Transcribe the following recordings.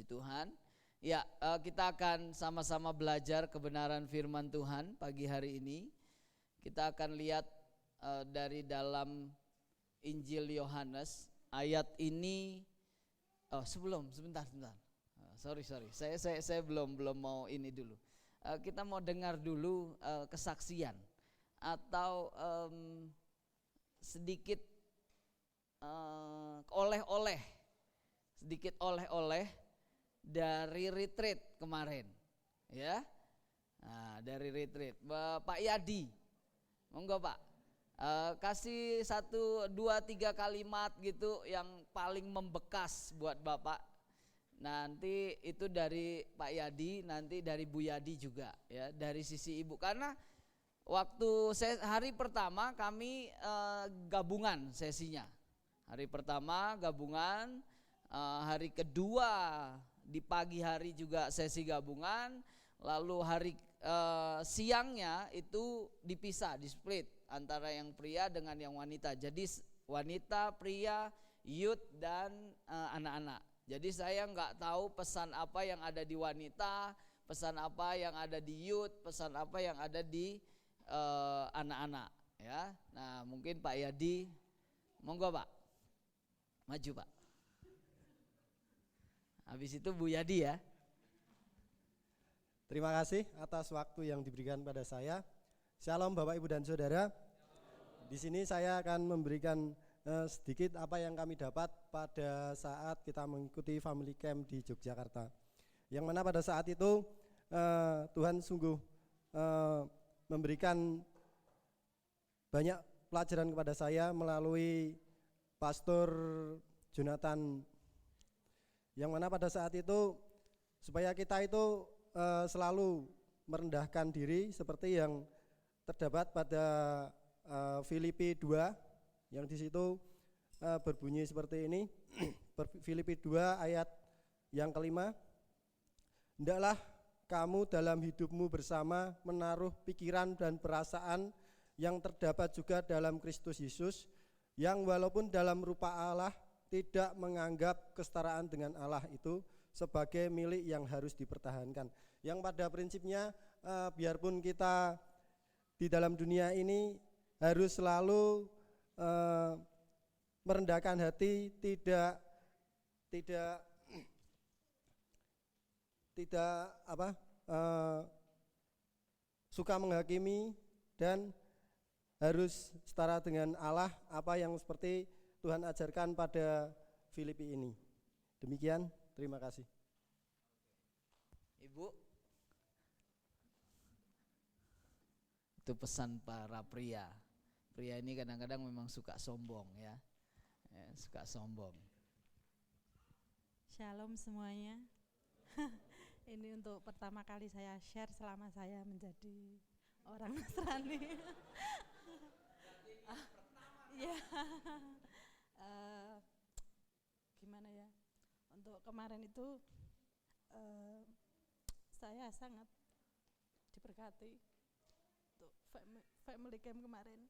Puji Tuhan. Ya, kita akan sama-sama belajar kebenaran firman Tuhan pagi hari ini. Kita akan lihat dari dalam Injil Yohanes. Ayat ini sebentar. Sorry. Saya belum mau ini dulu. Kita mau dengar dulu kesaksian atau sedikit oleh-oleh dari retreat kemarin, ya. Nah, dari retreat, Pak Yadi, monggo Pak, kasih 1, 2, 3 kalimat gitu yang paling membekas buat Bapak. Nanti itu dari Pak Yadi, nanti dari Bu Yadi juga, ya, dari sisi Ibu. Karena waktu hari pertama kami gabungan sesinya. Hari pertama gabungan, hari kedua di pagi hari juga sesi gabungan, lalu hari siangnya itu dipisah, di split antara yang pria dengan yang wanita. Jadi wanita, pria, youth dan anak-anak. Jadi saya nggak tahu pesan apa yang ada di wanita, pesan apa yang ada di youth, pesan apa yang ada di anak-anak, ya. Nah, mungkin Pak Yadi, monggo Pak, maju Pak. Habis itu Bu Yadi, ya. Terima kasih atas waktu yang diberikan pada saya. Shalom Bapak Ibu dan Saudara. Di sini saya akan memberikan sedikit apa yang kami dapat pada saat kita mengikuti Family Camp di Yogyakarta. Yang mana pada saat itu Tuhan sungguh memberikan banyak pelajaran kepada saya melalui Pastor Jonathan, yang mana pada saat itu supaya kita itu selalu merendahkan diri seperti yang terdapat pada Filipi 2, yang di situ berbunyi seperti ini. Filipi 2 ayat yang kelima, hendaklah kamu dalam hidupmu bersama menaruh pikiran dan perasaan yang terdapat juga dalam Kristus Yesus, yang walaupun dalam rupa Allah tidak menganggap kesetaraan dengan Allah itu sebagai milik yang harus dipertahankan. Yang pada prinsipnya biarpun kita di dalam dunia ini harus selalu merendahkan hati, tidak suka menghakimi, dan harus setara dengan Allah, apa yang seperti Tuhan ajarkan pada Filipi ini. Demikian, terima kasih. Ibu, itu pesan para pria. Pria ini kadang-kadang memang suka sombong, ya, suka sombong. Shalom semuanya. Ini untuk pertama kali saya share selama saya menjadi orang Nasrani. Ya, gimana ya? Untuk kemarin itu saya sangat diberkati untuk family camp kemarin.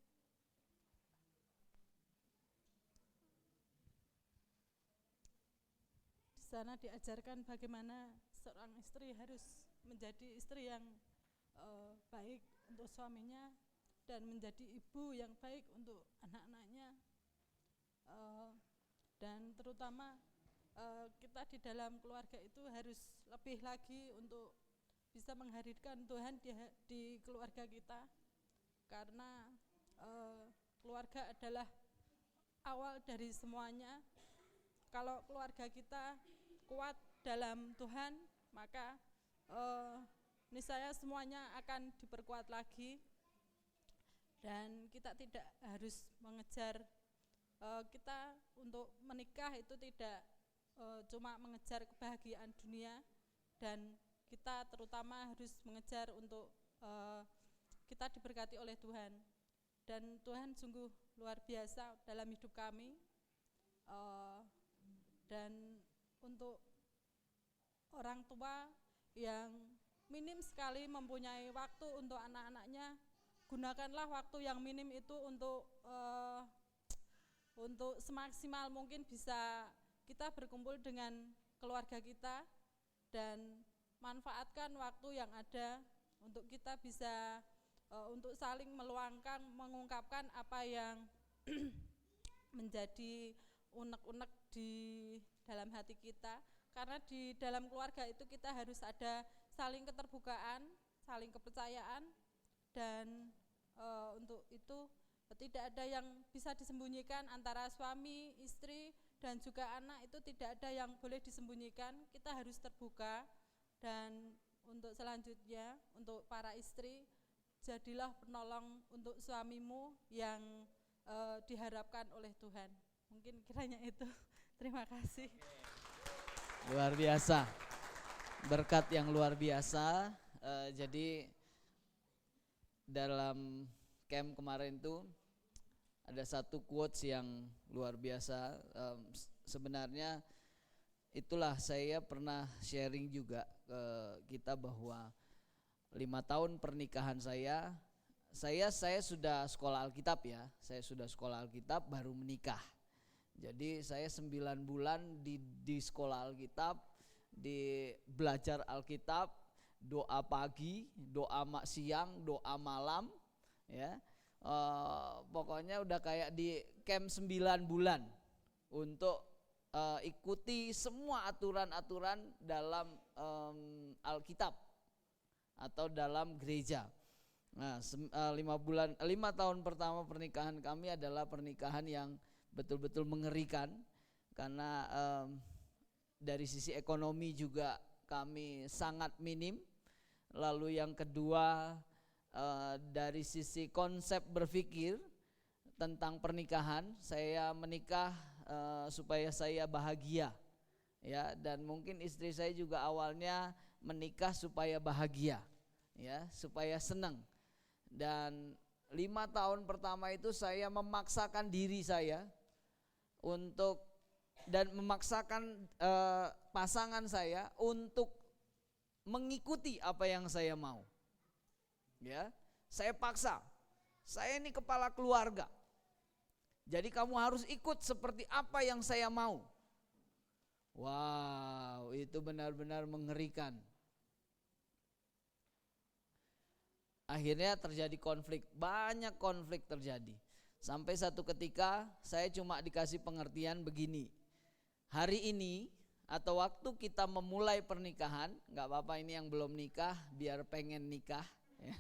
Di sana diajarkan bagaimana seorang istri harus menjadi istri yang baik untuk suaminya dan menjadi ibu yang baik untuk anak-anaknya, dan terutama kita di dalam keluarga itu harus lebih lagi untuk bisa menghadirkan Tuhan di keluarga kita, karena keluarga adalah awal dari semuanya. Kalau keluarga kita kuat dalam Tuhan, maka niscaya semuanya akan diperkuat lagi. Dan kita tidak harus mengejar, kita untuk menikah itu tidak cuma mengejar kebahagiaan dunia, dan kita terutama harus mengejar untuk kita diberkati oleh Tuhan. Dan Tuhan sungguh luar biasa dalam hidup kami, dan untuk orang tua yang minim sekali mempunyai waktu untuk anak-anaknya, gunakanlah waktu yang minim itu untuk semaksimal mungkin bisa kita berkumpul dengan keluarga kita, dan manfaatkan waktu yang ada untuk kita bisa untuk saling meluangkan, mengungkapkan apa yang menjadi unek-unek di dalam hati kita. Karena di dalam keluarga itu kita harus ada saling keterbukaan, saling kepercayaan, dan untuk itu tidak ada yang bisa disembunyikan antara suami, istri, dan juga anak. Itu tidak ada yang boleh disembunyikan, kita harus terbuka. Dan untuk selanjutnya, untuk para istri, jadilah penolong untuk suamimu yang diharapkan oleh Tuhan. Mungkin kiranya itu. Terima kasih. Luar biasa, berkat yang luar biasa. Jadi dalam camp kemarin tuh ada satu quotes yang luar biasa. Sebenarnya itulah saya pernah sharing juga ke kita bahwa 5 tahun pernikahan saya sudah sekolah Alkitab ya. Saya sudah sekolah Alkitab baru menikah. Jadi saya 9 bulan di sekolah Alkitab, di belajar Alkitab, doa pagi, doa siang, doa malam, ya. Pokoknya udah kayak di camp 9 bulan untuk ikuti semua aturan-aturan dalam Alkitab atau dalam gereja. Nah, 5 tahun pertama pernikahan kami adalah pernikahan yang betul-betul mengerikan karena dari sisi ekonomi juga kami sangat minim. Lalu yang kedua dari sisi konsep berpikir tentang pernikahan, saya menikah supaya saya bahagia, ya, dan mungkin istri saya juga awalnya menikah supaya bahagia, ya, supaya senang. Dan 5 tahun pertama itu saya memaksakan diri saya untuk dan memaksakan pasangan saya untuk mengikuti apa yang saya mau. Ya, saya paksa. Saya ini kepala keluarga. Jadi kamu harus ikut seperti apa yang saya mau. Wow, itu benar-benar mengerikan. Akhirnya terjadi konflik, banyak konflik terjadi. Sampai satu ketika saya cuma dikasih pengertian begini. Hari ini atau waktu kita memulai pernikahan, gak apa-apa ini yang belum nikah biar pengen nikah, ya.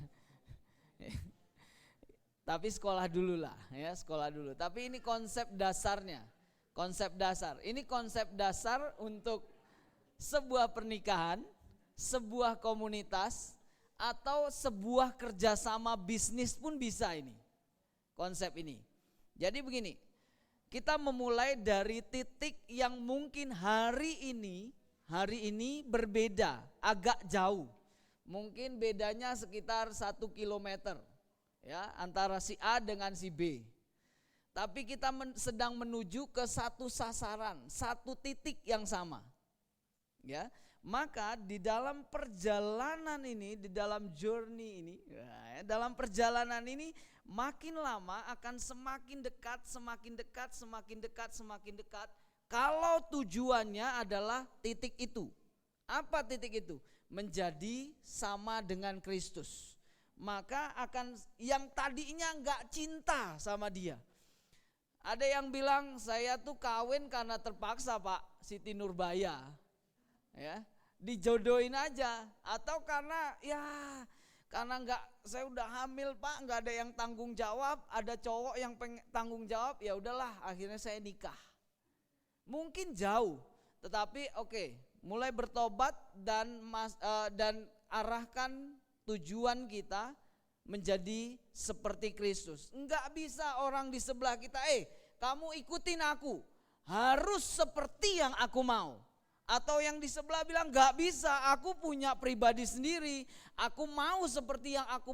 Tapi sekolah dulu lah, ya, sekolah dulu. Tapi ini konsep dasarnya, konsep dasar. Ini konsep dasar untuk sebuah pernikahan, sebuah komunitas, atau sebuah kerjasama bisnis pun bisa ini. Konsep ini. Jadi begini, kita memulai dari titik yang mungkin hari ini berbeda, agak jauh. Mungkin bedanya sekitar 1 kilometer, ya, antara si A dengan si B. Tapi kita sedang menuju ke satu sasaran, satu titik yang sama. Ya, maka di dalam perjalanan ini, di dalam journey ini, ya, dalam perjalanan ini makin lama akan semakin dekat, semakin dekat, semakin dekat, semakin dekat. Kalau tujuannya adalah titik itu. Apa titik itu? Menjadi sama dengan Kristus. Maka akan yang tadinya enggak cinta sama dia. Ada yang bilang saya tuh kawin karena terpaksa Pak, Siti Nurbaya. Ya, dijodohin aja, atau karena enggak, saya udah hamil Pak, enggak ada yang tanggung jawab, ada cowok yang tanggung jawab, ya udahlah akhirnya saya nikah. Mungkin jauh, tetapi oke, mulai bertobat dan arahkan tujuan kita menjadi seperti Kristus. Enggak bisa orang di sebelah kita, kamu ikutin aku, harus seperti yang aku mau. Atau yang di sebelah bilang gak bisa, aku punya pribadi sendiri, aku mau seperti yang aku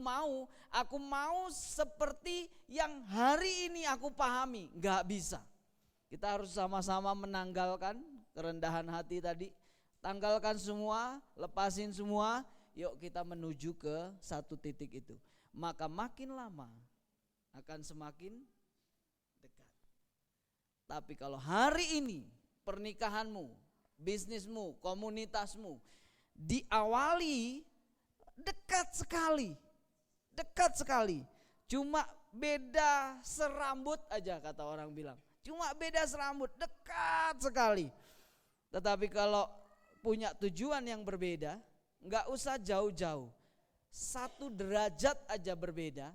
mau seperti yang hari ini aku pahami. Gak bisa. Kita harus sama-sama menanggalkan kerendahan hati tadi, tanggalkan semua, lepasin semua, yuk kita menuju ke satu titik itu. Maka makin lama akan semakin dekat. Tapi kalau hari ini pernikahanmu bisnismu, komunitasmu diawali dekat sekali. Cuma beda serambut aja kata orang bilang. Cuma beda serambut, dekat sekali. Tetapi kalau punya tujuan yang berbeda, nggak usah jauh-jauh. 1 derajat aja berbeda,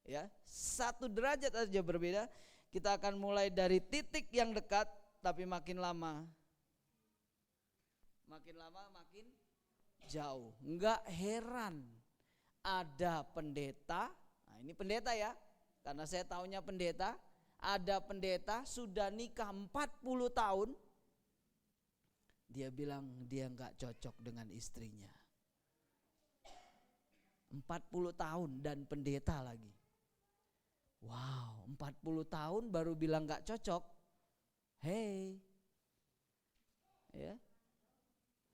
ya, 1 derajat aja berbeda. Kita akan mulai dari titik yang dekat, tapi makin lama makin jauh. Nggak heran ada pendeta. Nah, ini pendeta ya, karena saya taunya pendeta. Ada pendeta sudah nikah 40 tahun. Dia bilang dia nggak cocok dengan istrinya. 40 tahun dan pendeta lagi. Wow, 40 tahun baru bilang nggak cocok. Hey, ya,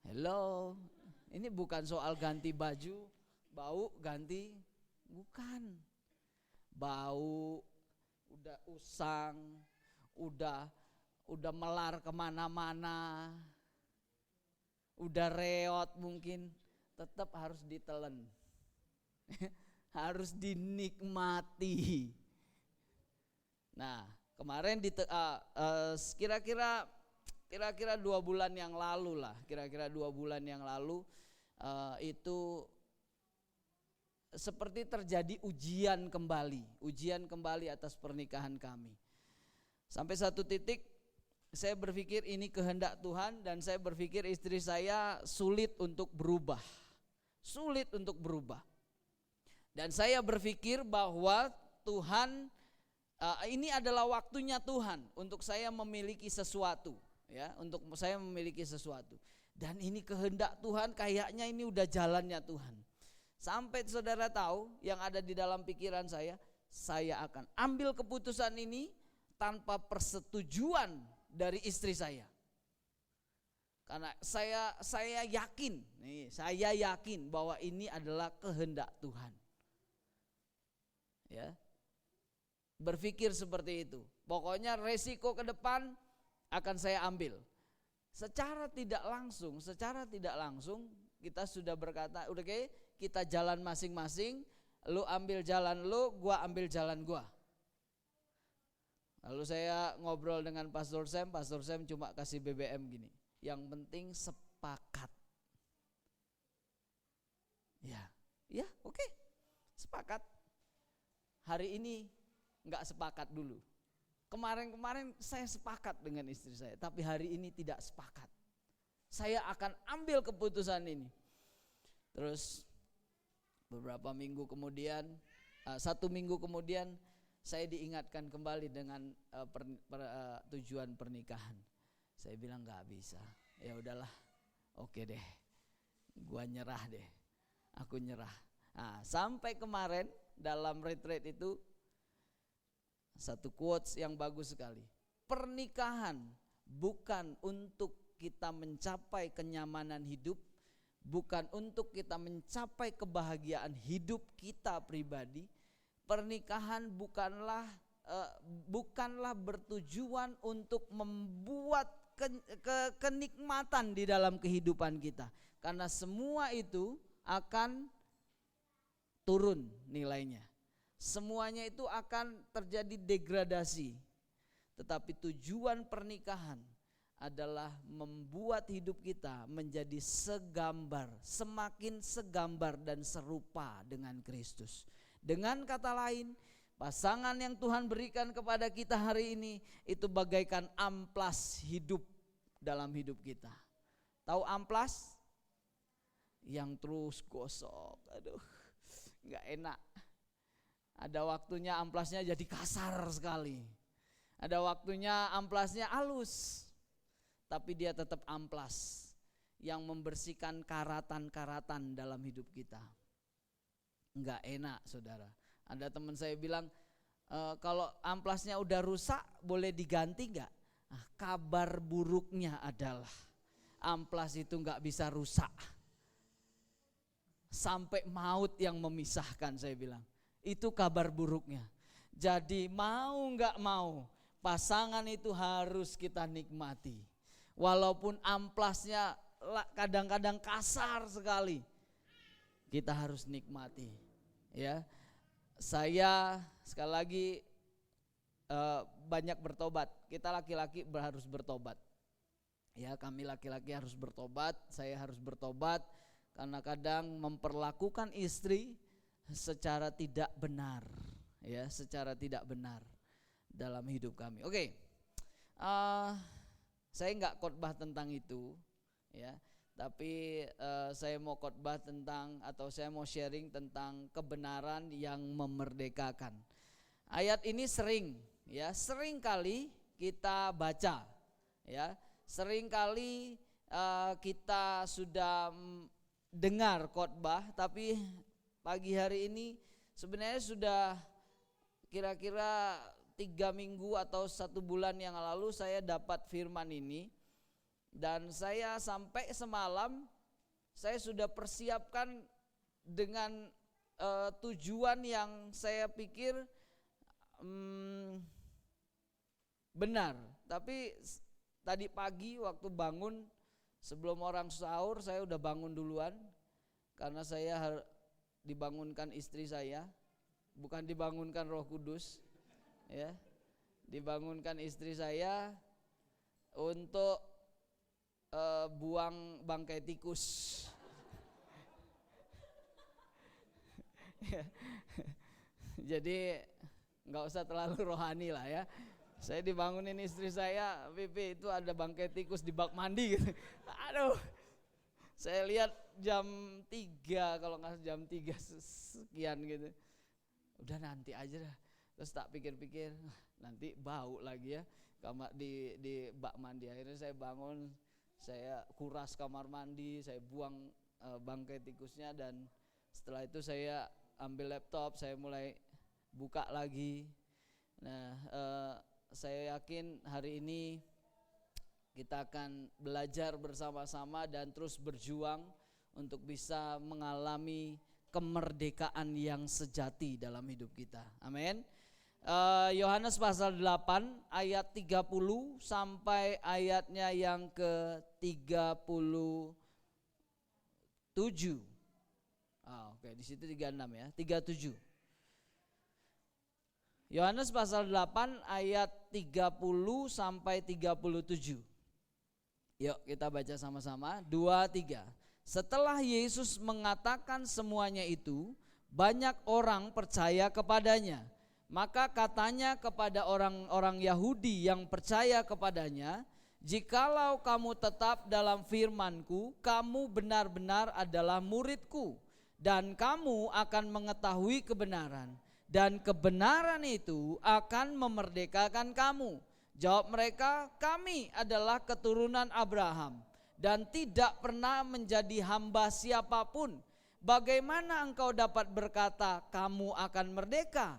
hello. Ini bukan soal ganti baju, bau ganti, bukan. Bau, udah usang, udah melar kemana-mana, udah reot mungkin, tetap harus ditelen, harus dinikmati. Nah, kemarin kira-kira 2 bulan yang lalu lah, itu seperti terjadi ujian kembali atas pernikahan kami. Sampai satu titik saya berpikir ini kehendak Tuhan, dan saya berpikir istri saya sulit untuk berubah. Dan saya berpikir bahwa Tuhan, ini adalah waktunya Tuhan untuk saya memiliki sesuatu, ya, Dan ini kehendak Tuhan, kayaknya ini udah jalannya Tuhan. Sampai saudara tahu yang ada di dalam pikiran saya akan ambil keputusan ini tanpa persetujuan dari istri saya. Karena saya yakin bahwa ini adalah kehendak Tuhan. Ya. Berpikir seperti itu. Pokoknya resiko ke depan akan saya ambil. Secara tidak langsung kita sudah berkata, udah oke, kita jalan masing-masing, lu ambil jalan lu, gua ambil jalan gua. Lalu saya ngobrol dengan Pastor Sam cuma kasih BBM gini, yang penting sepakat. Ya, oke, sepakat. Hari ini enggak sepakat dulu. Kemarin saya sepakat dengan istri saya, tapi hari ini tidak sepakat. Saya akan ambil keputusan ini. Terus beberapa minggu kemudian, 1 minggu kemudian, saya diingatkan kembali dengan tujuan pernikahan. Saya bilang nggak bisa. Ya udahlah, oke deh, gua nyerah deh, aku nyerah. Nah, sampai kemarin dalam retreat itu satu quotes yang bagus sekali. Pernikahan bukan untuk kita mencapai kenyamanan hidup, bukan untuk kita mencapai kebahagiaan hidup kita pribadi. Pernikahan bukanlah bertujuan untuk membuat kenikmatan di dalam kehidupan kita. Karena semua itu akan turun nilainya. Semuanya itu akan terjadi degradasi. Tetapi tujuan pernikahan adalah membuat hidup kita menjadi semakin segambar dan serupa dengan Kristus. Dengan kata lain, pasangan yang Tuhan berikan kepada kita hari ini itu bagaikan amplas hidup dalam hidup kita. Tahu amplas? Yang terus gosok, aduh, gak enak. Ada waktunya amplasnya jadi kasar sekali. Ada waktunya amplasnya halus, tapi dia tetap amplas yang membersihkan karatan-karatan dalam hidup kita. Enggak enak, saudara. Ada teman saya bilang, kalau amplasnya udah rusak boleh diganti enggak? Nah, kabar buruknya adalah amplas itu enggak bisa rusak. Sampai maut yang memisahkan, saya bilang. Itu kabar buruknya. Jadi mau enggak mau, pasangan itu harus kita nikmati. walaupun amplasnya kadang-kadang kasar sekali, kita harus nikmati. Ya, saya sekali lagi banyak bertobat. Kita laki-laki harus bertobat. Ya, kami laki-laki harus bertobat. Saya harus bertobat karena kadang memperlakukan istri secara tidak benar. Ya, secara tidak benar dalam hidup kami. Oke, saya nggak khotbah tentang itu, ya. Tapi saya mau khotbah tentang, atau saya mau sharing tentang kebenaran yang memerdekakan. Ayat ini sering kali kita baca, ya, sering kali kita sudah dengar khotbah, tapi pagi hari ini sebenarnya sudah kira-kira 3 minggu atau 1 bulan yang lalu saya dapat firman ini. Dan saya sampai semalam saya sudah persiapkan dengan tujuan yang saya pikir benar. Tapi tadi pagi waktu bangun, sebelum orang sahur saya udah bangun duluan. Karena saya dibangunkan istri saya, bukan dibangunkan Roh Kudus, ya. Dibangunkan istri saya untuk buang bangkai tikus. Jadi nggak usah terlalu rohani lah ya. Saya dibangunin istri saya, Pipi itu ada bangkai tikus di bak mandi gitu. Aduh, saya lihat jam 3, kalau nggak jam 3 sekian gitu. Udah nanti aja dah. Terus tak pikir-pikir, nanti bau lagi ya kamar di bak mandi. Akhirnya saya bangun, saya kuras kamar mandi, saya buang bangkai tikusnya, dan setelah itu saya ambil laptop, saya mulai buka lagi. Nah, saya yakin hari ini kita akan belajar bersama-sama dan terus berjuang untuk bisa mengalami kemerdekaan yang sejati dalam hidup kita. Amin. Yohanes pasal 8 ayat 30 sampai ayatnya yang ke-37. Oke, di situ 36 ya, 37. Yohanes pasal 8 ayat 30 sampai 37. Yuk kita baca sama-sama, 2, 3. Setelah Yesus mengatakan semuanya itu, banyak orang percaya kepadanya. Maka katanya kepada orang-orang Yahudi yang percaya kepadanya, jikalau kamu tetap dalam firman-Ku, kamu benar-benar adalah murid-Ku, dan kamu akan mengetahui kebenaran, dan kebenaran itu akan memerdekakan kamu. Jawab mereka, kami adalah keturunan Abraham dan tidak pernah menjadi hamba siapapun. Bagaimana engkau dapat berkata kamu akan merdeka?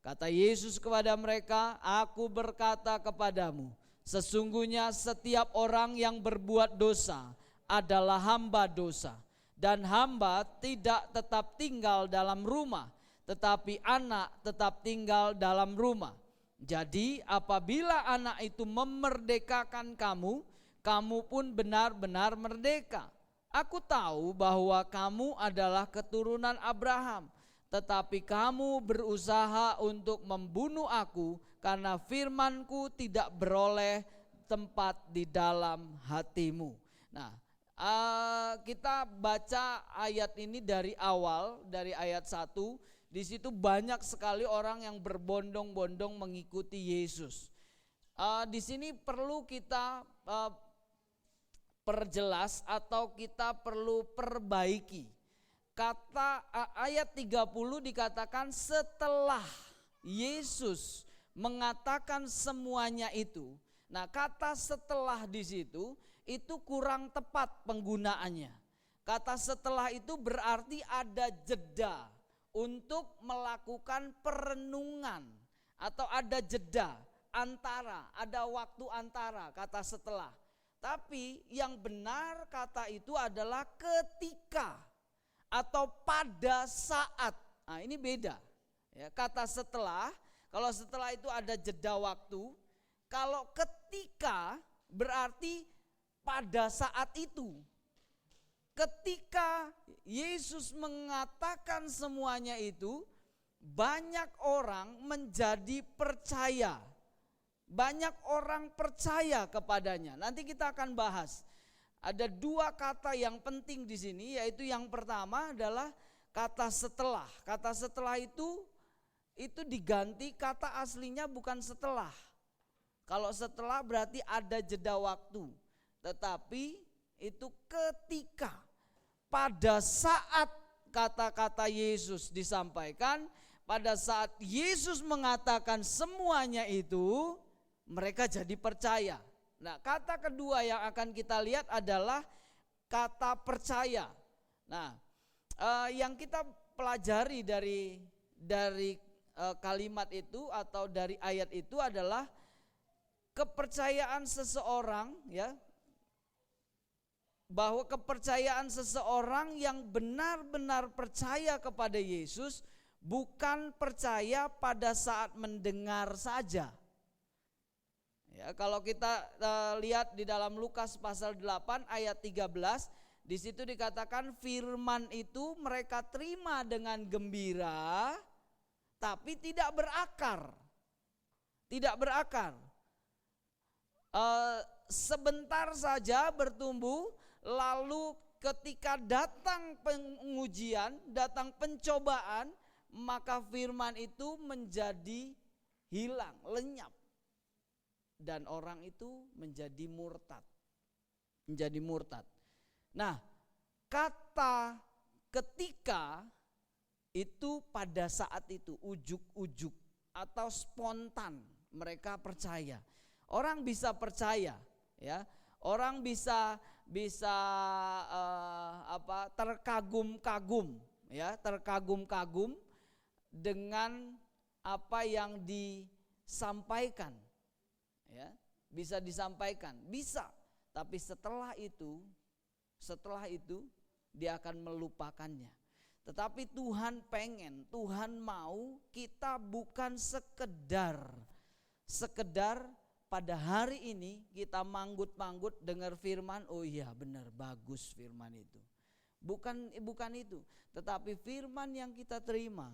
Kata Yesus kepada mereka, aku berkata kepadamu, sesungguhnya setiap orang yang berbuat dosa adalah hamba dosa. Dan hamba tidak tetap tinggal dalam rumah, tetapi anak tetap tinggal dalam rumah. Jadi apabila anak itu memerdekakan kamu, kamu pun benar-benar merdeka. Aku tahu bahwa kamu adalah keturunan Abraham, tetapi kamu berusaha untuk membunuh aku karena firman-Ku tidak beroleh tempat di dalam hatimu. Nah, kita baca ayat ini dari awal, dari ayat 1. Di situ banyak sekali orang yang berbondong-bondong mengikuti Yesus. Di sini perlu kita perjelas atau kita perlu perbaiki. Kata ayat 30 dikatakan setelah Yesus mengatakan semuanya itu. Nah, kata setelah di situ itu kurang tepat penggunaannya. Kata setelah itu berarti ada jeda untuk melakukan perenungan, atau ada jeda antara, ada waktu antara kata setelah. Tapi yang benar kata itu adalah ketika atau pada saat. Nah, ini beda. Ya, kata setelah, kalau setelah itu ada jeda waktu, kalau ketika berarti pada saat itu ketika Yesus mengatakan semuanya itu, banyak orang menjadi percaya. Banyak orang percaya kepadanya. Nanti kita akan bahas. Ada dua kata yang penting di sini, yaitu yang pertama adalah kata setelah. Kata setelah itu diganti kata aslinya bukan setelah. Kalau setelah berarti ada jeda waktu. Tetapi itu ketika, pada saat kata-kata Yesus disampaikan, pada saat Yesus mengatakan semuanya itu, mereka jadi percaya. Nah, kata kedua yang akan kita lihat adalah kata percaya. Nah, yang kita pelajari dari kalimat itu atau dari ayat itu adalah kepercayaan seseorang, ya, bahwa kepercayaan seseorang yang benar-benar percaya kepada Yesus bukan percaya pada saat mendengar saja. Ya, kalau kita lihat di dalam Lukas pasal 8 ayat 13, di situ dikatakan firman itu mereka terima dengan gembira, tapi tidak berakar. Tidak berakar. Sebentar saja bertumbuh, lalu ketika datang pengujian, datang pencobaan, maka firman itu menjadi hilang, lenyap. Dan orang itu menjadi murtad. Menjadi murtad. Nah, kata ketika itu pada saat itu ujuk-ujuk atau spontan mereka percaya. Orang bisa percaya, ya. Orang bisa terkagum-kagum, ya, terkagum-kagum dengan apa yang disampaikan. Ya, bisa disampaikan, bisa. Tapi setelah itu dia akan melupakannya. Tetapi Tuhan mau kita bukan sekedar pada hari ini kita manggut-manggut dengar firman, oh iya benar, bagus firman itu. Bukan itu, tetapi firman yang kita terima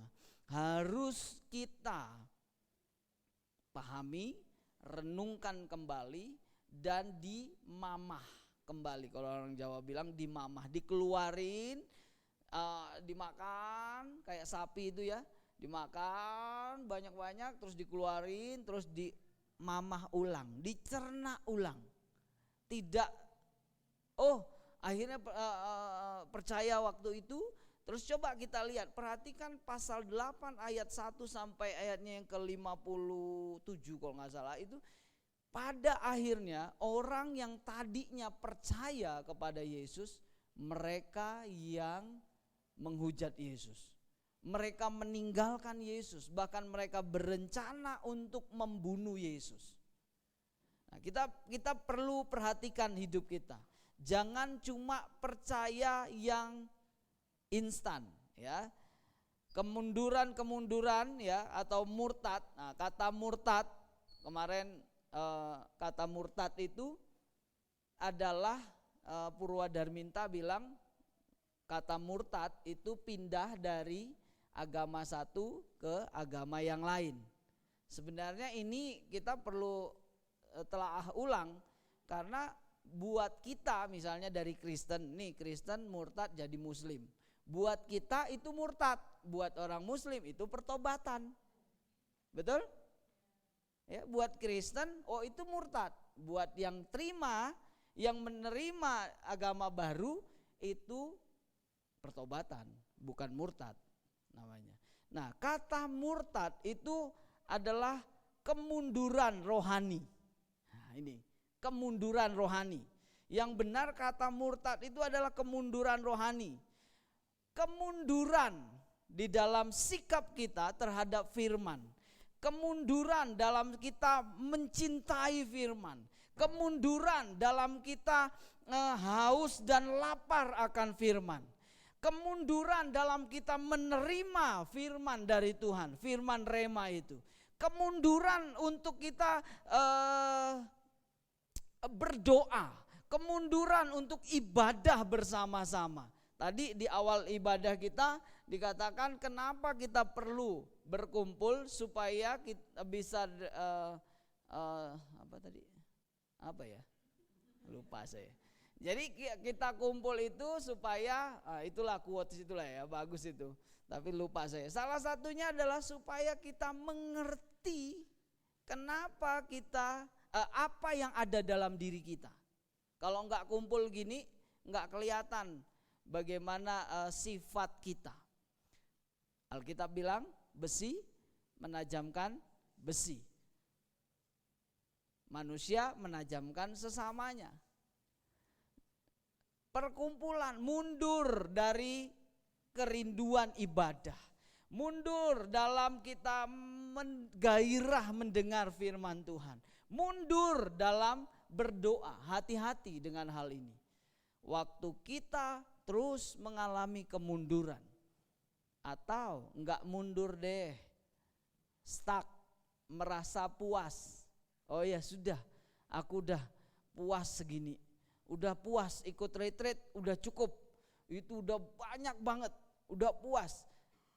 harus kita pahami, renungkan kembali dan dimamah kembali. Kalau orang Jawa bilang dimamah, dikeluarin, dimakan kayak sapi itu ya, dimakan banyak-banyak terus dikeluarin, terus dimamah ulang, dicerna ulang. Tidak, akhirnya percaya waktu itu. Terus coba kita lihat, perhatikan pasal 8 ayat 1 sampai ayatnya yang ke-57 kalau gak salah itu. Pada akhirnya orang yang tadinya percaya kepada Yesus, mereka yang menghujat Yesus. Mereka meninggalkan Yesus, bahkan mereka berencana untuk membunuh Yesus. Nah, kita perlu perhatikan hidup kita. Jangan cuma percaya yang instan, ya. Kemunduran ya, atau murtad. Nah, kata murtad kemarin, kata murtad itu adalah Purwadarminta bilang kata murtad itu pindah dari agama satu ke agama yang lain. Sebenarnya ini kita perlu telaah ulang, karena buat kita misalnya dari Kristen, nih Kristen murtad jadi Muslim. Buat kita itu murtad, buat orang Muslim itu pertobatan. Betul? Ya, buat Kristen, itu murtad. Buat yang menerima agama baru itu pertobatan, bukan murtad namanya. Nah, kata murtad itu adalah kemunduran rohani. Nah, ini kemunduran rohani. Yang benar kata murtad itu adalah kemunduran rohani. Kemunduran di dalam sikap kita terhadap firman. Kemunduran dalam kita mencintai firman. Kemunduran dalam kita haus dan lapar akan firman. Kemunduran dalam kita menerima firman dari Tuhan, firman rema itu. Kemunduran untuk kita berdoa. kemunduran untuk ibadah bersama-sama. Tadi di awal ibadah kita dikatakan kenapa kita perlu berkumpul supaya kita bisa apa tadi? Apa ya? Lupa saya. Jadi kita kumpul itu supaya itulah quotes itulah ya, bagus itu. Tapi lupa saya. Salah satunya adalah supaya kita mengerti kenapa kita apa yang ada dalam diri kita. Kalau enggak kumpul gini, enggak kelihatan bagaimana sifat kita. Alkitab bilang besi menajamkan besi. Manusia menajamkan sesamanya. Perkumpulan mundur dari kerinduan ibadah. Mundur dalam kita menggairah mendengar firman Tuhan. Mundur dalam berdoa. Hati-hati dengan hal ini. Waktu kita terus mengalami kemunduran. Atau enggak mundur deh. Stuck. Merasa puas. Oh ya sudah, aku udah puas segini. Udah puas ikut retreat, udah cukup. Itu udah banyak banget, udah puas.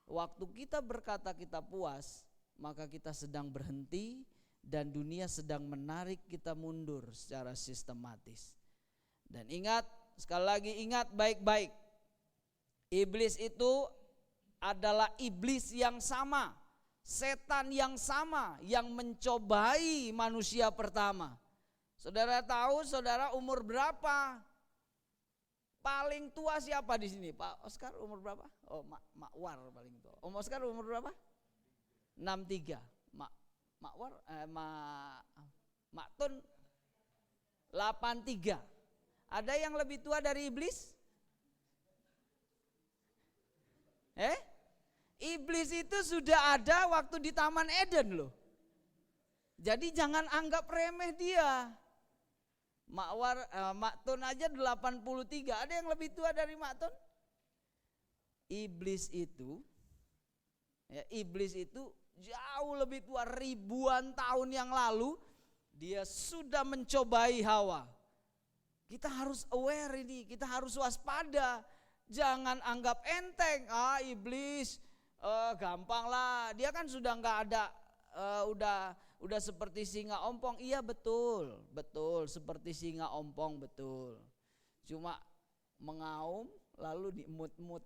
Waktu kita berkata kita puas, maka kita sedang berhenti dan dunia sedang menarik kita mundur secara sistematis. Dan ingat, sekali lagi ingat baik-baik. Iblis itu adalah iblis yang sama, setan yang sama yang mencobai manusia pertama. Saudara tahu saudara umur berapa? Paling tua siapa di sini? Pak Oscar umur berapa? Oh, Mak War paling tua. Om Oscar umur berapa? 63. Mak War Mak Tun 83. Ada yang lebih tua dari iblis? Iblis itu sudah ada waktu di Taman Eden loh. Jadi jangan anggap remeh dia. Mak Tun aja 83. Ada yang lebih tua dari Mak Tun? Iblis itu jauh lebih tua, ribuan tahun yang lalu dia sudah mencobai Hawa. Kita harus aware ini, kita harus waspada. Jangan anggap enteng, iblis gampang lah. Dia kan sudah nggak ada, udah seperti singa ompong. Iya betul seperti singa ompong betul. Cuma mengaum lalu diemut-emut.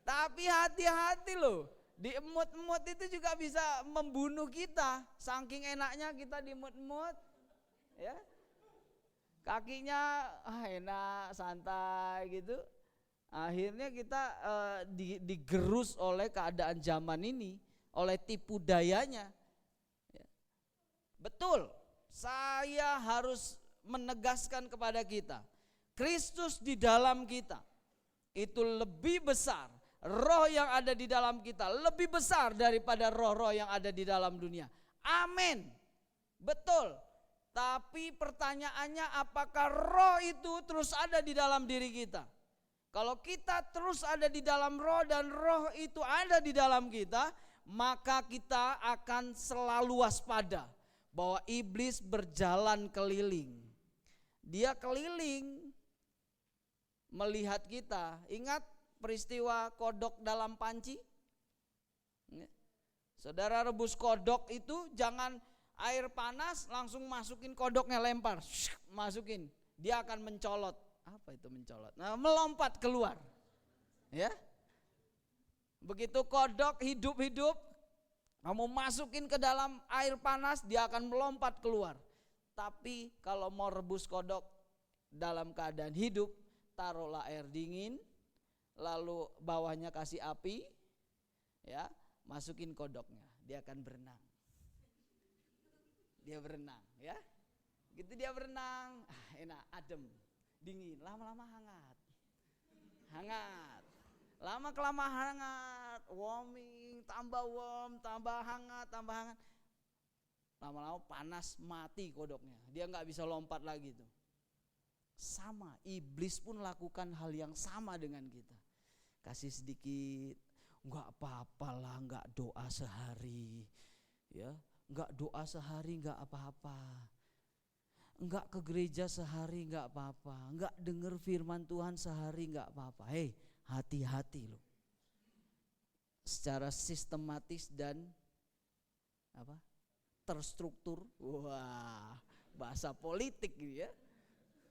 Tapi hati-hati loh, diemut-emut itu juga bisa membunuh kita. Saking enaknya kita diemut-emut, ya. Kakinya enak, santai gitu. Akhirnya kita digerus oleh keadaan zaman ini, oleh tipu dayanya. Betul, saya harus menegaskan kepada kita, Kristus di dalam kita itu lebih besar. Roh yang ada di dalam kita lebih besar daripada roh-roh yang ada di dalam dunia. Amin. Betul. Tapi pertanyaannya, apakah roh itu terus ada di dalam diri kita? Kalau kita terus ada di dalam roh dan roh itu ada di dalam kita, maka kita akan selalu waspada bahwa iblis berjalan keliling. Dia keliling melihat kita. Ingat peristiwa kodok dalam panci? Saudara rebus kodok itu jangan air panas langsung masukin kodoknya, lempar, masukin. Dia akan mencolot. Apa itu mencolot? Nah, melompat keluar. Ya. Begitu kodok hidup-hidup, kamu masukin ke dalam air panas, dia akan melompat keluar. Tapi kalau mau rebus kodok dalam keadaan hidup, taruhlah air dingin, lalu bawahnya kasih api, ya, masukin kodoknya, dia akan berenang. Dia berenang, ya. Gitu dia berenang, enak, adem, dingin, lama-lama hangat. Hangat. Lama-kelamaan hangat, warming, tambah warm, tambah hangat, tambah hangat. Lama-lama panas, mati kodoknya. Dia enggak bisa lompat lagi tuh. Sama, iblis pun lakukan hal yang sama dengan kita. Kasih sedikit, enggak apa-apalah, enggak doa sehari. Ya, enggak doa sehari enggak apa-apa. enggak ke gereja sehari enggak apa-apa, enggak dengar firman Tuhan sehari enggak apa-apa. Hei, hati-hati loh. Secara sistematis dan apa? Terstruktur. Wah, bahasa politik gitu ya.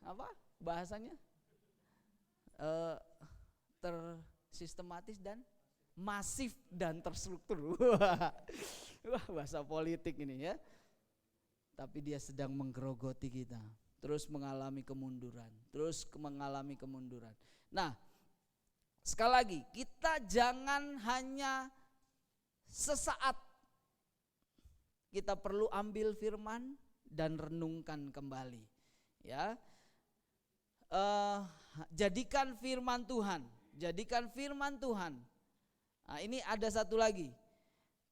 Apa bahasanya? Tersistematis dan masif dan terstruktur. Wah, bahasa politik ini ya. Tapi dia sedang menggerogoti kita, terus mengalami kemunduran, Nah, sekali lagi, kita jangan hanya sesaat. Kita perlu ambil firman dan renungkan kembali. Ya, jadikan firman Tuhan. Nah, ini ada satu lagi.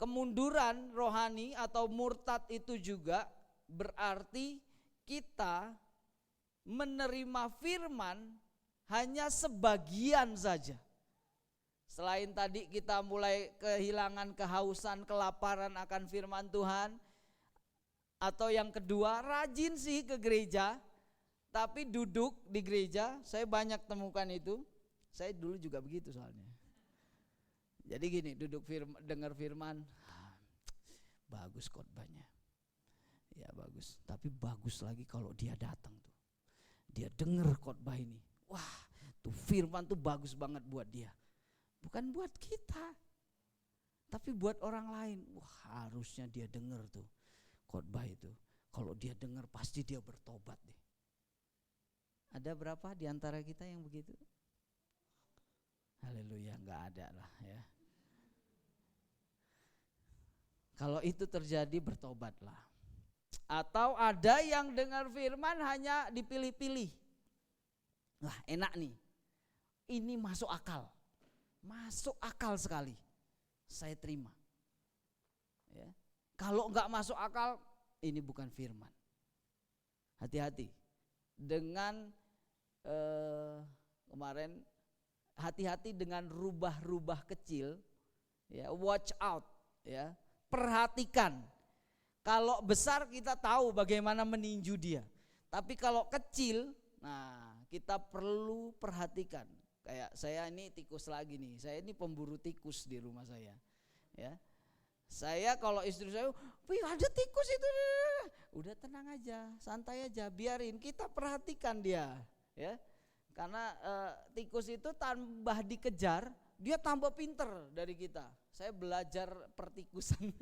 Kemunduran rohani atau murtad itu juga berarti kita menerima firman hanya sebagian saja. Selain tadi kita mulai kehilangan kehausan, kelaparan akan firman Tuhan. Atau yang kedua, rajin sih ke gereja, tapi duduk di gereja, saya banyak temukan itu. Saya dulu juga begitu soalnya. Jadi gini, duduk dengar firman, bagus khotbahnya. Ya bagus, tapi bagus lagi kalau dia datang tuh. Dia dengar khotbah ini. Wah, tuh firman tuh bagus banget buat dia. Bukan buat kita, tapi buat orang lain. Wah, harusnya dia dengar tuh khotbah itu. Kalau dia dengar pasti dia bertobat deh. Ada berapa di antara kita yang begitu? Haleluya, enggak ada lah ya. Kalau itu terjadi, bertobatlah. Atau ada yang dengar firman hanya dipilih-pilih. Wah, enak nih. Ini masuk akal. Masuk akal sekali. Saya terima. Ya. Kalau enggak masuk akal, ini bukan firman. Hati-hati. Dengan kemarin, hati-hati dengan rubah-rubah kecil. Ya, watch out. Ya, perhatikan. Kalau besar kita tahu bagaimana meninju dia. Tapi kalau kecil, nah kita perlu perhatikan. Kayak saya ini tikus lagi nih. Saya ini pemburu tikus di rumah saya. Ya. Saya kalau istri saya, "Wih, ada tikus itu." Udah tenang aja, santai aja, biarin kita perhatikan dia, ya. Karena tikus itu tambah dikejar, dia tambah pinter dari kita. Saya belajar pertikusan.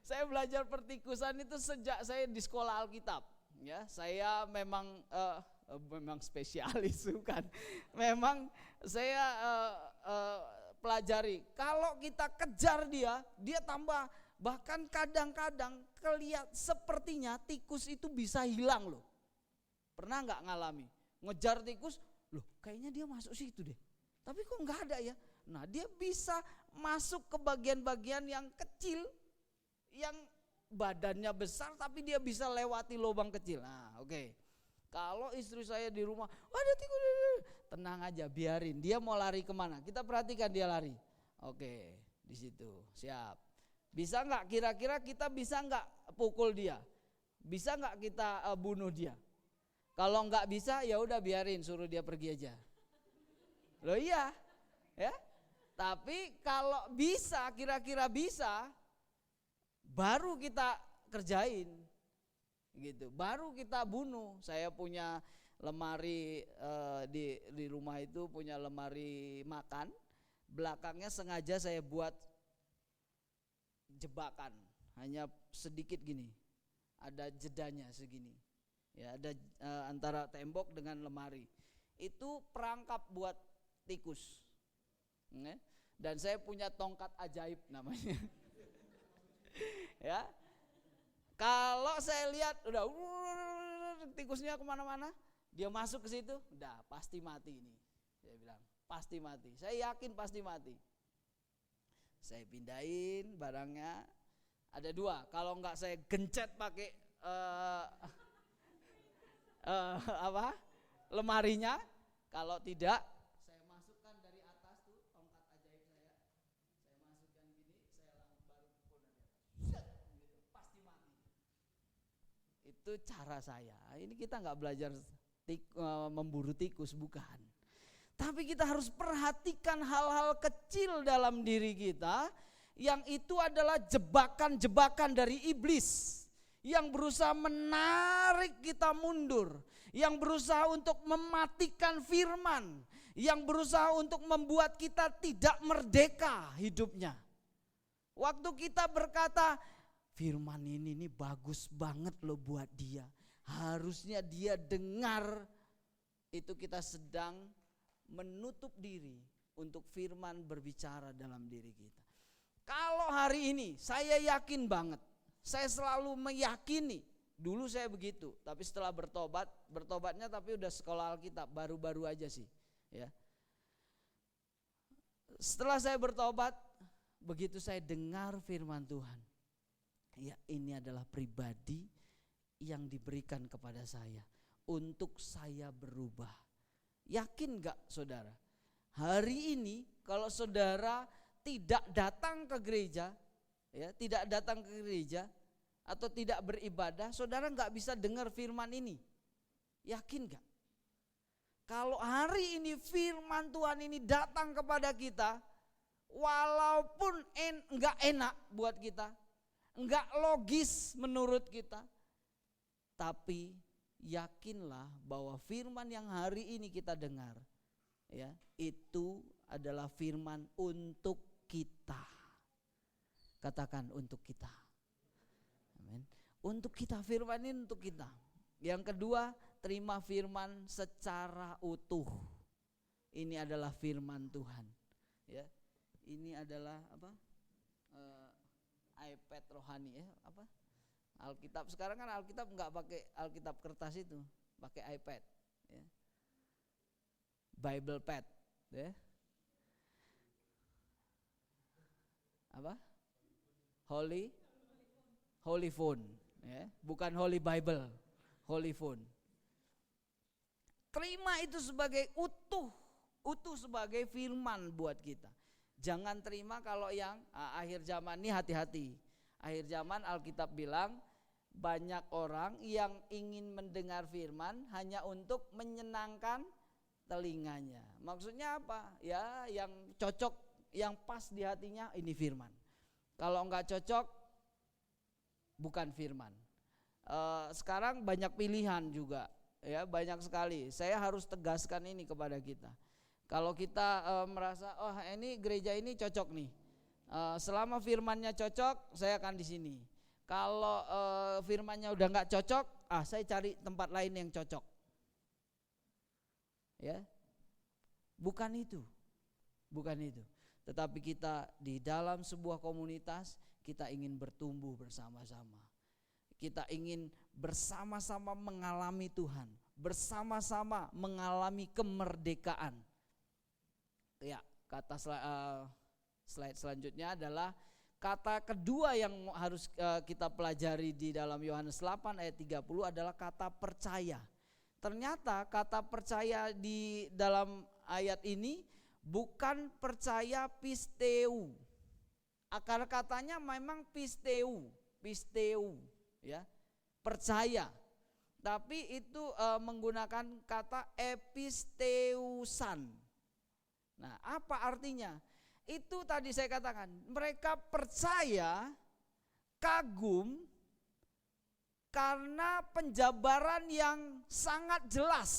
Saya belajar pertikusan itu sejak saya di sekolah Alkitab. Ya, saya memang spesialis bukan. Memang saya pelajari. Kalau kita kejar dia tambah, bahkan kadang-kadang sepertinya tikus itu bisa hilang loh. Pernah nggak ngalami? Ngejar tikus, loh kayaknya dia masuk situ deh. Tapi kok nggak ada ya? Nah, dia bisa masuk ke bagian-bagian yang kecil, yang badannya besar tapi dia bisa lewati lubang kecil. Nah, oke. Kalau istri saya di rumah, ada tikus, tenang aja, biarin. Dia mau lari kemana? Kita perhatikan dia lari. Oke, di situ, siap. Bisa nggak? Kira-kira kita bisa nggak pukul dia? Bisa nggak kita bunuh dia? Kalau nggak bisa, ya udah biarin, suruh dia pergi aja. Loh iya, ya. Tapi kalau bisa, kira-kira bisa, baru kita kerjain. Gitu, baru kita bunuh. Saya punya lemari di rumah itu punya lemari makan, belakangnya sengaja saya buat jebakan, hanya sedikit gini, ada jedanya segini, ya ada antara tembok dengan lemari. Itu perangkap buat tikus, ya. Dan saya punya tongkat ajaib namanya, ya. Kalau saya lihat udah tikusnya kemana-mana, dia masuk ke situ, udah pasti mati ini. Saya bilang pasti mati. Saya yakin pasti mati. Saya pindahin barangnya. Ada dua. Kalau enggak saya gencet pakai lemarinya. Kalau tidak, saya masukkan dari atas tuh tongkat ajaib saya. Saya masukkan gini, saya baru pukul dari atas. Set, gitu, pasti mati. itu cara saya. Ini kita nggak belajar memburu tikus, bukan. Tapi kita harus perhatikan hal-hal kecil dalam diri kita yang itu adalah jebakan-jebakan dari iblis yang berusaha menarik kita mundur, yang berusaha untuk mematikan firman, yang berusaha untuk membuat kita tidak merdeka hidupnya. Waktu kita berkata, firman ini bagus banget loh buat dia, harusnya dia dengar, itu kita sedang menutup diri untuk firman berbicara dalam diri kita. Kalau hari ini saya yakin banget, saya selalu meyakini, dulu saya begitu, tapi setelah bertobatnya tapi udah sekolah Alkitab, baru-baru aja sih, ya. Setelah saya bertobat, begitu saya dengar firman Tuhan, ya ini adalah pribadi yang diberikan kepada saya untuk saya berubah. Yakin gak saudara? Hari ini kalau saudara tidak datang ke gereja, ya, tidak datang ke gereja atau tidak beribadah, saudara gak bisa dengar firman ini. Yakin gak? Kalau hari ini firman Tuhan ini datang kepada kita, walaupun gak enak buat kita, gak logis menurut kita, tapi yakinlah bahwa firman yang hari ini kita dengar, ya, itu adalah firman untuk kita. Katakan untuk kita. Amin. Untuk kita, firman ini untuk kita. Yang kedua, terima firman secara utuh. Ini adalah firman Tuhan. Ya, ini adalah apa? iPad rohani, ya, apa? Alkitab sekarang kan Alkitab nggak pakai Alkitab kertas itu, pakai iPad, ya. Bible Pad, ya. Apa? Holy Phone, ya. Bukan Holy Bible, Holy Phone. Terima itu sebagai utuh sebagai firman buat kita. Jangan terima kalau yang akhir zaman ini, hati-hati. Akhir zaman Alkitab bilang banyak orang yang ingin mendengar firman hanya untuk menyenangkan telinganya. Maksudnya apa? Ya, yang cocok, yang pas di hatinya ini firman. Kalau enggak cocok, bukan firman. Sekarang banyak pilihan juga, ya, banyak sekali. Saya harus tegaskan ini kepada kita. Kalau kita merasa, oh ini gereja ini cocok nih, selama firmannya cocok, saya akan di sini. Kalau firmannya udah nggak cocok, saya cari tempat lain yang cocok. Ya, bukan itu. Tetapi kita di dalam sebuah komunitas, kita ingin bertumbuh bersama-sama. Kita ingin bersama-sama mengalami Tuhan, bersama-sama mengalami kemerdekaan. Ya, kata slide selanjutnya adalah kata kedua yang harus kita pelajari di dalam Yohanes 8 ayat 30 adalah kata percaya. Ternyata kata percaya di dalam ayat ini bukan percaya pisteu. Akar katanya memang pisteu, ya, percaya. Tapi itu menggunakan kata episteusan. Nah, apa artinya? Itu tadi saya katakan, mereka percaya, kagum karena penjabaran yang sangat jelas.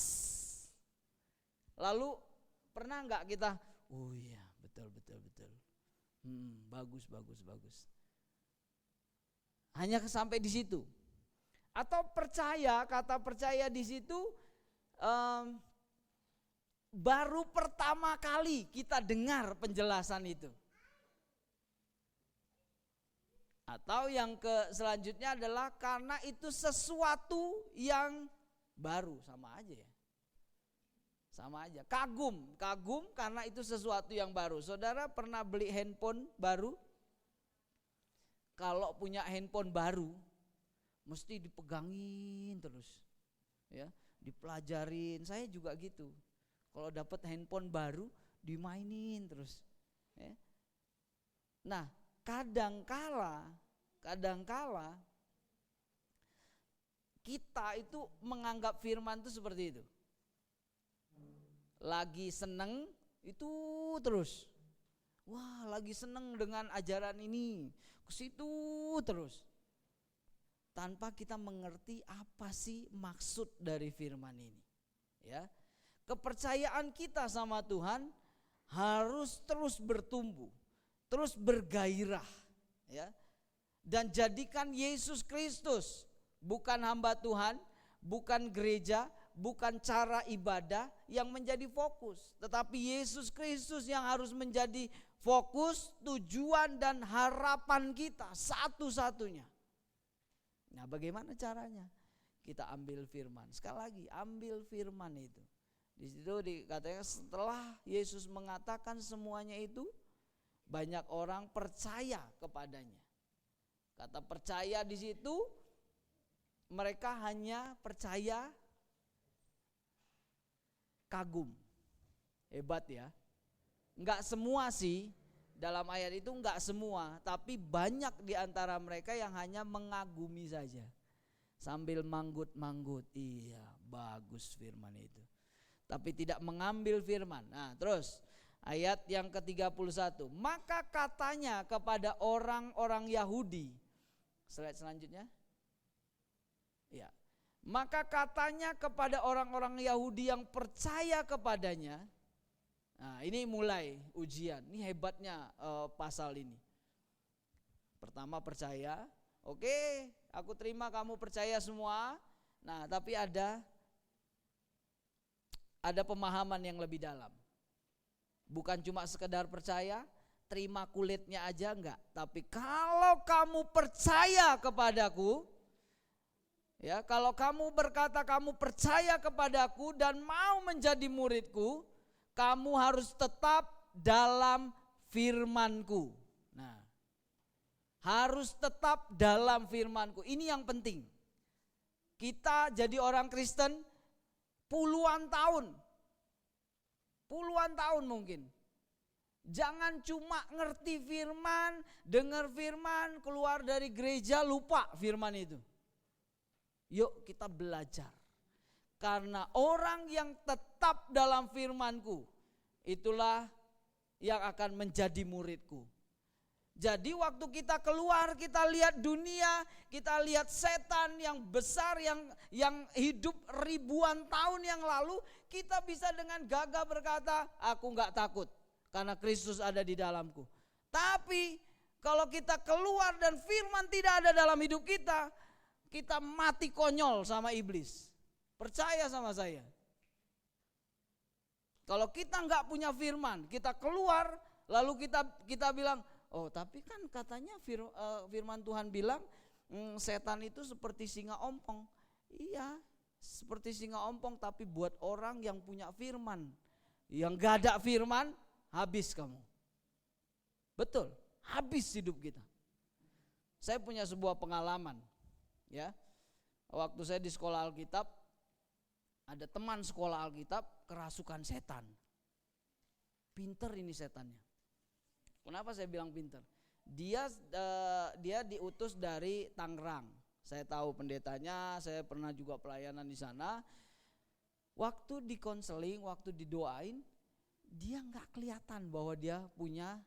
Lalu pernah enggak kita, oh iya, betul. Bagus. Hanya sampai di situ. Atau percaya, kata percaya di situ baru pertama kali kita dengar penjelasan itu. Atau yang selanjutnya adalah karena itu sesuatu yang baru, sama aja ya. Sama aja, kagum karena itu sesuatu yang baru. Saudara pernah beli handphone baru? Kalau punya handphone baru, mesti dipegangin terus, ya, dipelajarin. Saya juga gitu. Kalau dapat handphone baru, dimainin terus. Ya. Nah, kadangkala kita itu menganggap firman itu seperti itu. Lagi seneng itu terus. Wah, lagi seneng dengan ajaran ini, ke situ terus. Tanpa kita mengerti apa sih maksud dari firman ini. Ya. Kepercayaan kita sama Tuhan harus terus bertumbuh, terus bergairah, ya. Dan jadikan Yesus Kristus bukan hamba Tuhan, bukan gereja, bukan cara ibadah yang menjadi fokus, tetapi Yesus Kristus yang harus menjadi fokus, tujuan dan harapan kita satu-satunya. Nah, bagaimana caranya? Kita ambil firman. Sekali lagi, ambil firman itu. Di situ dikatakan setelah Yesus mengatakan semuanya itu, banyak orang percaya kepadanya. Kata percaya di situ, mereka hanya percaya, kagum. Hebat ya. Enggak semua sih, dalam ayat itu enggak semua, tapi banyak di antara mereka yang hanya mengagumi saja. Sambil manggut-manggut, iya bagus firman itu. Tapi tidak mengambil firman. Nah terus ayat yang ke-31. Maka katanya kepada orang-orang Yahudi. Slide selanjutnya. Ya. Maka katanya kepada orang-orang Yahudi yang percaya kepadanya. Nah ini mulai ujian. Ini hebatnya pasal ini. Pertama percaya. Oke, aku terima kamu percaya semua. Nah tapi ada pemahaman yang lebih dalam. Bukan cuma sekedar percaya, terima kulitnya aja enggak. Tapi kalau kamu percaya kepadaku, ya, kalau kamu berkata kamu percaya kepadaku dan mau menjadi muridku, kamu harus tetap dalam firmanku. Nah, harus tetap dalam firmanku. Ini yang penting. Kita jadi orang Kristen puluhan tahun mungkin. Jangan cuma ngerti firman, dengar firman, keluar dari gereja lupa firman itu. Yuk kita belajar. Karena orang yang tetap dalam firmanku, itulah yang akan menjadi muridku. Jadi waktu kita keluar, kita lihat dunia, kita lihat setan yang besar yang hidup ribuan tahun yang lalu, kita bisa dengan gagah berkata, aku enggak takut karena Kristus ada di dalamku. Tapi kalau kita keluar dan firman tidak ada dalam hidup kita, kita mati konyol sama iblis. Percaya sama saya. Kalau kita enggak punya firman, kita keluar lalu kita bilang, oh tapi kan katanya firman Tuhan bilang setan itu seperti singa ompong. Iya, seperti singa ompong tapi buat orang yang punya firman. Yang gak ada firman, habis kamu. Betul, habis hidup kita. Saya punya sebuah pengalaman. Ya, waktu saya di sekolah Alkitab, ada teman sekolah Alkitab kerasukan setan. Pinter ini setannya. Kenapa saya bilang pinter? Dia diutus dari Tangerang. Saya tahu pendetanya, saya pernah juga pelayanan di sana. Waktu di konseling, waktu didoain, dia nggak kelihatan bahwa dia punya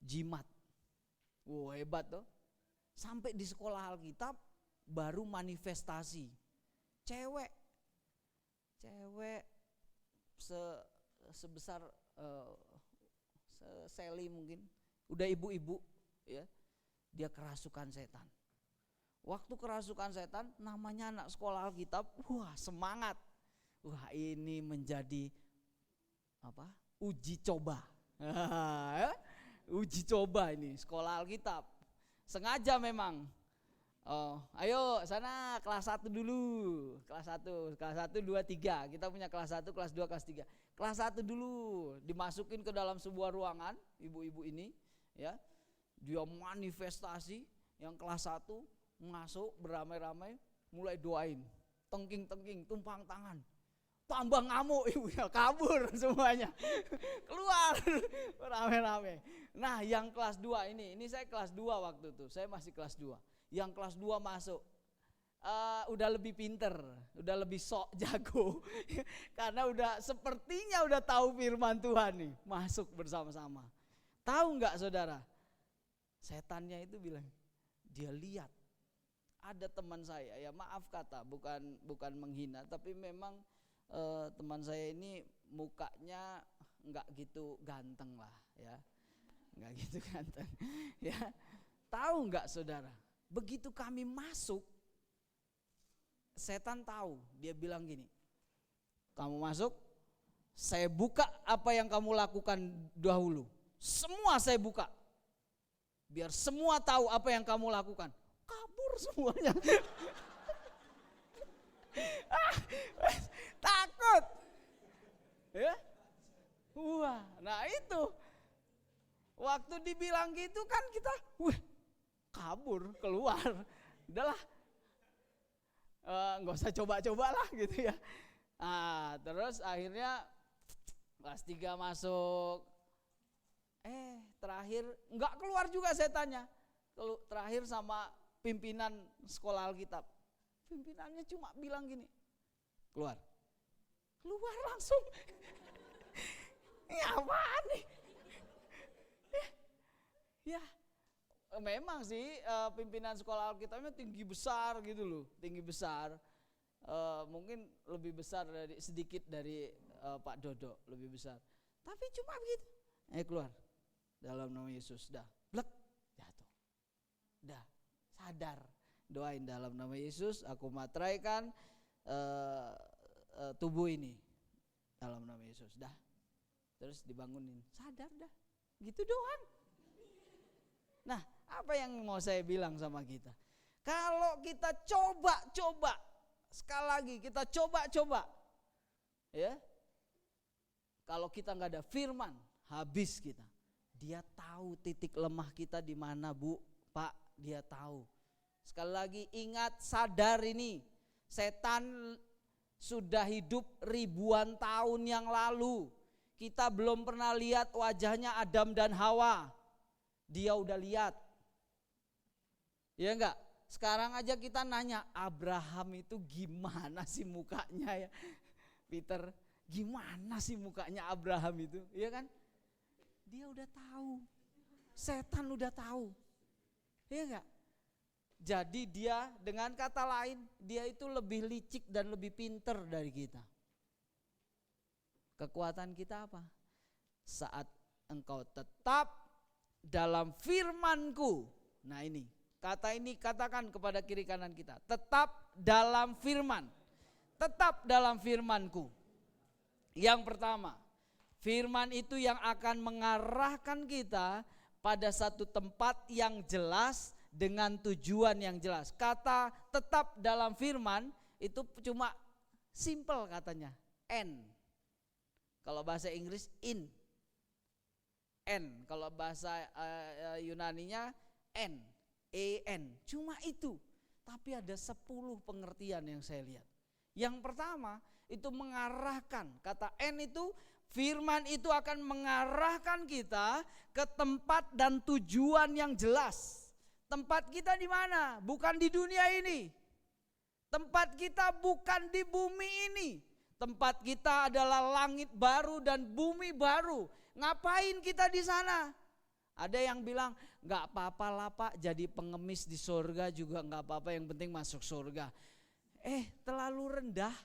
jimat. Wow, hebat tuh. Sampai di sekolah Alkitab baru manifestasi. Cewek sebesar Sally mungkin, udah ibu-ibu ya, dia kerasukan setan. Waktu kerasukan setan, namanya anak sekolah Alkitab, wah semangat. Wah ini menjadi apa? Uji coba. Uji coba ini sekolah Alkitab. Sengaja memang. Oh, ayo sana kelas 1 dulu. Kelas 1, 2, 3. Kita punya kelas 1, kelas 2, kelas 3. Kelas 1 dulu dimasukin ke dalam sebuah ruangan, ibu-ibu ini ya. Dia manifestasi, yang kelas 1 masuk beramai-ramai mulai doain. Tengking-tengking, tumpang tangan. Tambah ngamuk ibunya, kabur semuanya. Keluar beramai-ramai. Nah, yang kelas 2 ini saya kelas 2 waktu itu. Saya masih kelas 2. Yang kelas 2 masuk. udah lebih pinter, udah lebih sok jago. Karena sepertinya udah tahu firman Tuhan nih, masuk bersama-sama. Tahu nggak saudara? Setannya itu bilang, dia lihat ada teman saya, ya maaf kata, bukan menghina, tapi memang teman saya ini mukanya nggak gitu ganteng lah, ya, nggak gitu ganteng, ya. Tahu nggak saudara? Begitu kami masuk, setan tahu, dia bilang gini, kamu masuk, saya buka apa yang kamu lakukan dahulu, semua saya buka, biar semua tahu apa yang kamu lakukan. Kabur semuanya. Takut, ya. Wah, nah itu waktu dibilang gitu kan kita, kabur keluar, udahlah, nggak usah coba-coba lah gitu ya. Terus akhirnya kelas 3 masuk, terakhir nggak keluar juga setannya, terakhir sama pimpinan sekolah Alkitab. Pimpinannya cuma bilang gini, keluar langsung. Ini apaan nih? Ya, memang sih pimpinan sekolah Alkitabnya tinggi besar gitu loh, tinggi besar. Mungkin lebih besar sedikit dari Pak Dodo, lebih besar. Tapi cuma begitu. Keluar. Dalam nama Yesus, dah, blek, jatuh. Dah, sadar. Doain dalam nama Yesus, aku materaikan tubuh ini dalam nama Yesus, dah. Terus dibangunin, sadar dah. Gitu doang. Nah, apa yang mau saya bilang sama kita? Kalau kita coba-coba, sekali lagi kita coba-coba, ya. Kalau kita nggak ada firman, habis kita. Dia tahu titik lemah kita di mana, Bu, Pak, dia tahu. Sekali lagi ingat, sadar ini, setan sudah hidup ribuan tahun yang lalu. Kita belum pernah lihat wajahnya Adam dan Hawa. Dia udah lihat. Ya enggak? Sekarang aja kita nanya, Abraham itu gimana sih mukanya ya? Peter, gimana sih mukanya Abraham itu? Iya kan? Dia udah tahu. Setan udah tahu. Iya enggak? Jadi dia, dengan kata lain, dia itu lebih licik dan lebih pinter dari kita. Kekuatan kita apa? Saat engkau tetap dalam firman-Ku. Nah ini, kata ini katakan kepada kiri kanan kita. Tetap dalam firman. Tetap dalam firman-Ku. Yang pertama, firman itu yang akan mengarahkan kita pada satu tempat yang jelas dengan tujuan yang jelas. Kata tetap dalam firman itu cuma simple katanya, N. Kalau bahasa Inggris in. N, kalau bahasa Yunaninya N, E-N, cuma itu. Tapi ada 10 pengertian yang saya lihat. Yang pertama itu mengarahkan, kata N itu, firman itu akan mengarahkan kita ke tempat dan tujuan yang jelas. Tempat kita di mana? Bukan di dunia ini. Tempat kita bukan di bumi ini. Tempat kita adalah langit baru dan bumi baru. Ngapain kita di sana? Ada yang bilang, gak apa-apa lah Pak, jadi pengemis di surga juga gak apa-apa, yang penting masuk surga. Terlalu rendah.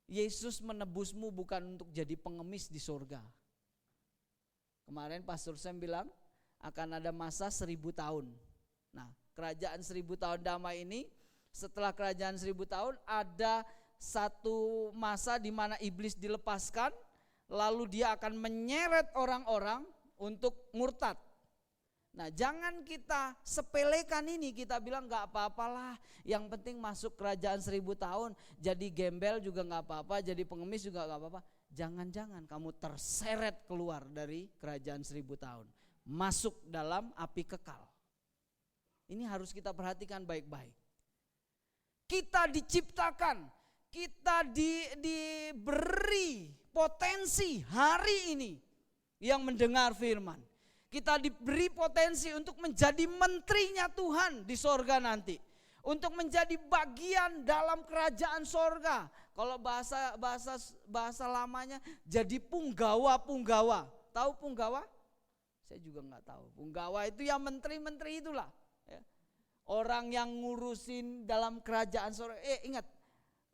Yesus menebusmu bukan untuk jadi pengemis di surga. Kemarin Pastor Sam bilang, akan ada masa 1000 tahun. Nah, kerajaan 1000 tahun damai ini, setelah kerajaan 1000 tahun ada satu masa di mana iblis dilepaskan, lalu dia akan menyeret orang-orang untuk murtad. Nah, jangan kita sepelekan ini, kita bilang gak apa-apalah, yang penting masuk kerajaan 1000 tahun, jadi gembel juga gak apa-apa, jadi pengemis juga gak apa-apa. Jangan-jangan kamu terseret keluar dari kerajaan 1000 tahun. Masuk dalam api kekal. Ini harus kita perhatikan baik-baik. Kita diciptakan, kita diberi potensi hari ini yang mendengar firman. Kita diberi potensi untuk menjadi menterinya Tuhan di sorga nanti. untuk menjadi bagian dalam kerajaan sorga. Kalau bahasa lamanya jadi punggawa. Tahu punggawa? Saya juga nggak tahu. Punggawa itu yang menteri-menteri itulah. Ya. Orang yang ngurusin dalam kerajaan sorga. Ingat,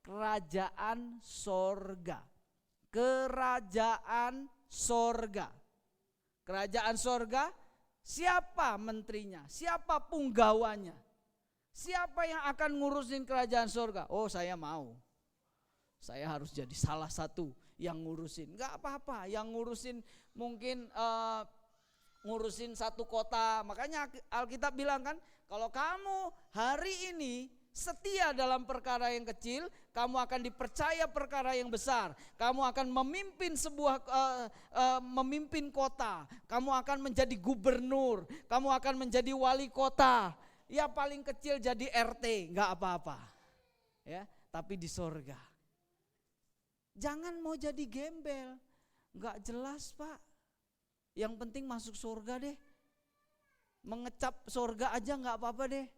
kerajaan sorga. Kerajaan sorga. Kerajaan sorga, siapa menterinya? Siapa punggawanya? Siapa yang akan ngurusin kerajaan sorga? Oh, saya mau. Saya harus jadi salah satu yang ngurusin. Enggak apa-apa, yang ngurusin mungkin ngurusin satu kota. Makanya Alkitab bilang kan, kalau kamu hari ini setia dalam perkara yang kecil, kamu akan dipercaya perkara yang besar. Kamu akan memimpin memimpin kota. Kamu akan menjadi gubernur. Kamu akan menjadi wali kota. Ya paling kecil jadi RT, enggak apa-apa. Ya, tapi di sorga. Jangan mau jadi gembel. Enggak jelas, Pak. Yang penting masuk sorga deh. Mengecap sorga aja enggak apa-apa deh.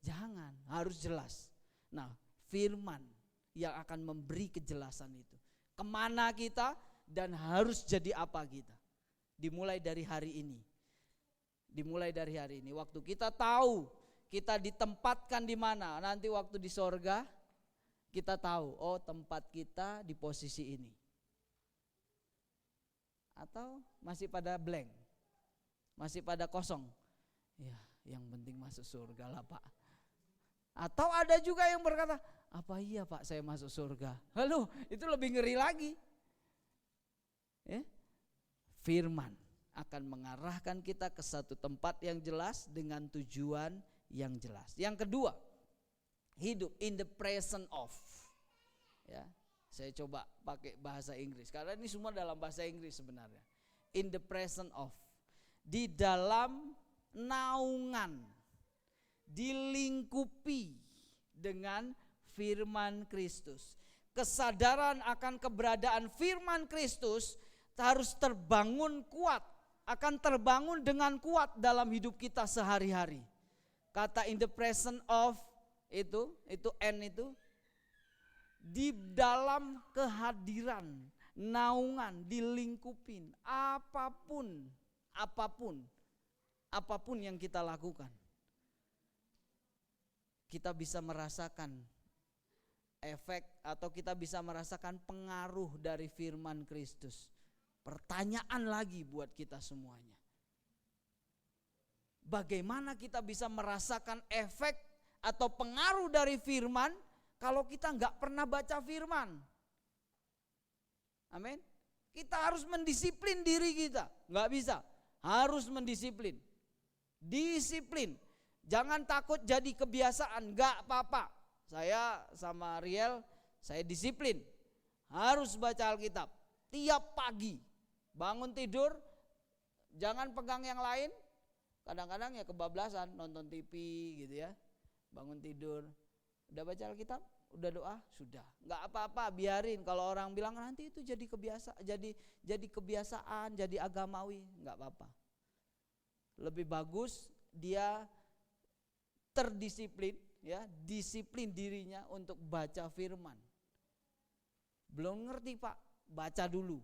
Jangan, harus jelas. Nah, firman yang akan memberi kejelasan itu. Kemana kita dan harus jadi apa kita. Dimulai dari hari ini. Dimulai dari hari ini. Waktu kita tahu kita ditempatkan di mana. Nanti waktu di sorga kita tahu, oh tempat kita di posisi ini. Atau masih pada blank, masih pada kosong. Ya, yang penting masuk surga lah Pak. Atau ada juga yang berkata, apa iya Pak saya masuk surga? Lalu itu lebih ngeri lagi. Ya? Firman akan mengarahkan kita ke satu tempat yang jelas dengan tujuan yang jelas. Yang kedua, hidup in the presence of. Ya, saya coba pakai bahasa Inggris karena ini semua dalam bahasa Inggris sebenarnya. In the presence of, di dalam naungan, dilingkupi dengan firman Kristus. Kesadaran akan keberadaan firman Kristus harus terbangun kuat, akan terbangun dengan kuat dalam hidup kita sehari-hari. Kata in the presence of itu N itu di dalam kehadiran, naungan, dilingkupin apapun yang kita lakukan. Kita bisa merasakan efek atau kita bisa merasakan pengaruh dari firman Kristus. Pertanyaan lagi buat kita semuanya. Bagaimana kita bisa merasakan efek atau pengaruh dari firman kalau kita nggak pernah baca firman? Amin. Kita harus mendisiplin diri kita. Nggak bisa, harus mendisiplin. Disiplin. Jangan takut jadi kebiasaan, nggak apa-apa. Saya sama Riel, saya disiplin. Harus baca Alkitab tiap pagi. Bangun tidur, jangan pegang yang lain. Kadang-kadang ya kebablasan nonton TV gitu ya. Bangun tidur, udah baca Alkitab, udah doa, sudah. Enggak apa-apa, biarin. Kalau orang bilang nanti itu jadi kebiasaan, jadi agamawi, enggak apa-apa. Lebih bagus dia terdisiplin ya, disiplin dirinya untuk baca firman. Belum ngerti Pak, baca dulu.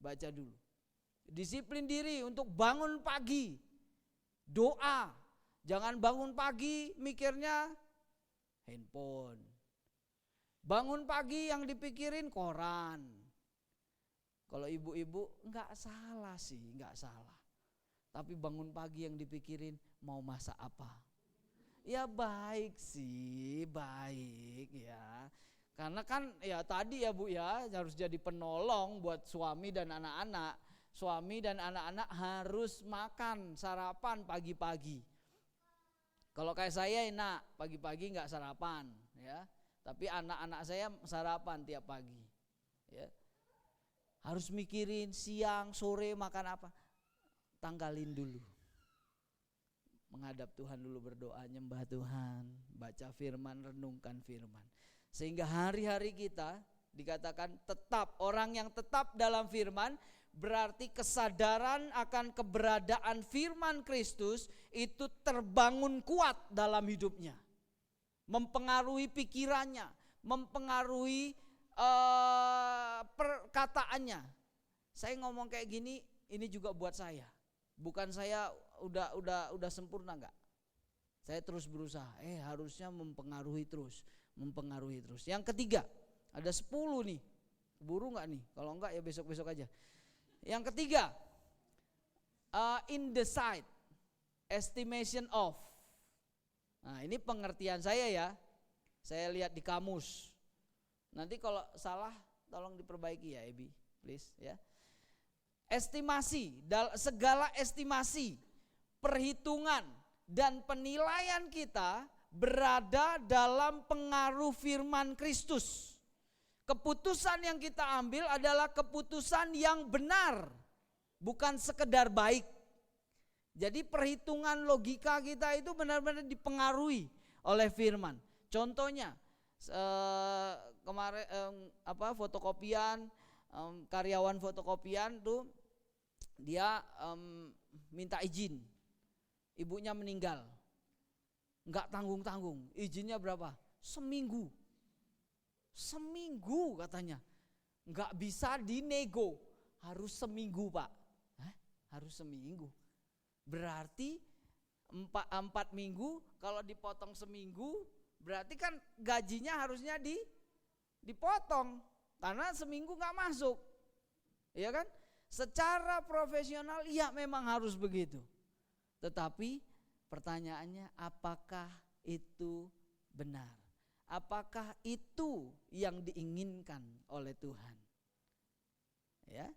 Baca dulu. Disiplin diri untuk bangun pagi. Doa. Jangan bangun pagi mikirnya handphone. Bangun pagi yang dipikirin koran. Kalau ibu-ibu enggak salah sih, enggak salah. Tapi bangun pagi yang dipikirin mau masak apa. Ya baik sih, baik ya. Karena kan ya tadi ya Bu ya harus jadi penolong buat suami dan anak-anak. Suami dan anak-anak harus makan sarapan pagi-pagi. Kalau kayak saya enak pagi-pagi nggak sarapan ya. Tapi anak-anak saya sarapan tiap pagi. Ya. Harus mikirin siang, sore makan apa. Tanggalin dulu. Menghadap Tuhan dulu, berdoa, nyembah Tuhan, baca firman, renungkan firman. Sehingga hari-hari kita dikatakan tetap, orang yang tetap dalam firman berarti kesadaran akan keberadaan firman Kristus itu terbangun kuat dalam hidupnya. mempengaruhi pikirannya, mempengaruhi perkataannya. Saya ngomong kayak gini, ini juga buat saya. Bukan saya udah sempurna enggak. Saya terus berusaha. Harusnya mempengaruhi terus. Yang ketiga, ada 10 nih. Buru enggak nih? Kalau enggak ya besok-besok aja. Yang ketiga, in the sight, estimation of. Nah, ini pengertian saya ya. Saya lihat di kamus. Nanti kalau salah tolong diperbaiki ya, Ebi, please ya. Estimasi, segala estimasi, perhitungan dan penilaian kita berada dalam pengaruh firman Kristus. Keputusan yang kita ambil adalah keputusan yang benar, bukan sekedar baik. Jadi perhitungan logika kita itu benar-benar dipengaruhi oleh firman. Contohnya kemarin fotokopian, karyawan fotokopian tuh dia minta izin, ibunya meninggal, nggak tanggung-tanggung, izinnya berapa? Seminggu katanya, nggak bisa dinego, harus seminggu Pak. Harus seminggu, berarti 4 minggu, kalau dipotong seminggu, berarti kan gajinya harusnya dipotong, karena seminggu nggak masuk, ya kan? Secara profesional ya memang harus begitu. Tetapi pertanyaannya, apakah itu benar? Apakah itu yang diinginkan oleh Tuhan? Ya.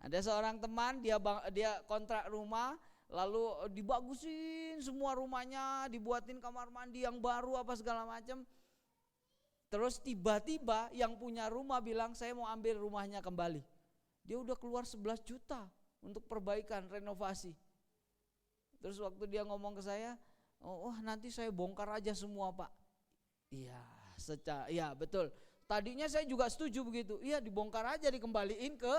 Ada seorang teman, dia kontrak rumah, lalu dibagusin semua rumahnya, dibuatin kamar mandi yang baru apa segala macam. Terus tiba-tiba yang punya rumah bilang, saya mau ambil rumahnya kembali. Dia udah keluar 11 juta untuk perbaikan, renovasi. Terus waktu dia ngomong ke saya, nanti saya bongkar aja semua Pak. Iya betul. Tadinya saya juga setuju begitu. Iya, dibongkar aja, dikembaliin ke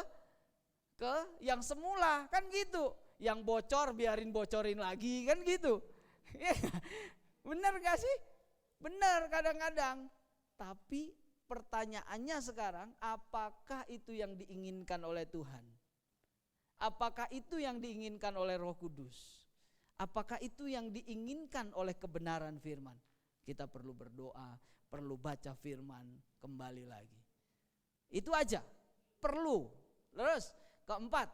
yang semula, kan gitu. Yang bocor biarin bocorin lagi, kan gitu. Benar gak sih? Benar kadang-kadang. Tapi pertanyaannya sekarang, apakah itu yang diinginkan oleh Tuhan? Apakah itu yang diinginkan oleh Roh Kudus? Apakah itu yang diinginkan oleh kebenaran firman? Kita perlu berdoa, perlu baca firman kembali lagi. Itu aja, perlu. Terus keempat,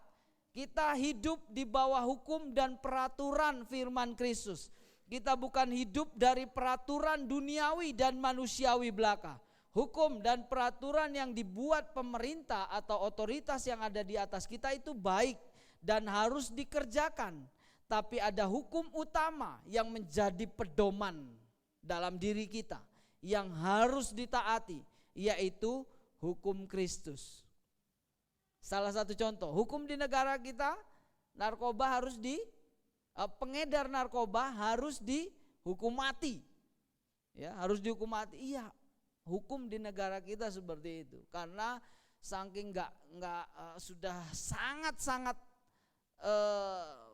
kita hidup di bawah hukum dan peraturan firman Kristus. Kita bukan hidup dari peraturan duniawi dan manusiawi belaka. Hukum dan peraturan yang dibuat pemerintah atau otoritas yang ada di atas kita itu baik dan harus dikerjakan. Tapi ada hukum utama yang menjadi pedoman dalam diri kita yang harus ditaati, yaitu hukum Kristus. Salah satu contoh, hukum di negara kita, narkoba harus pengedar narkoba harus dihukum mati. Ya, harus dihukum mati. Iya. Hukum di negara kita seperti itu, karena saking sudah sangat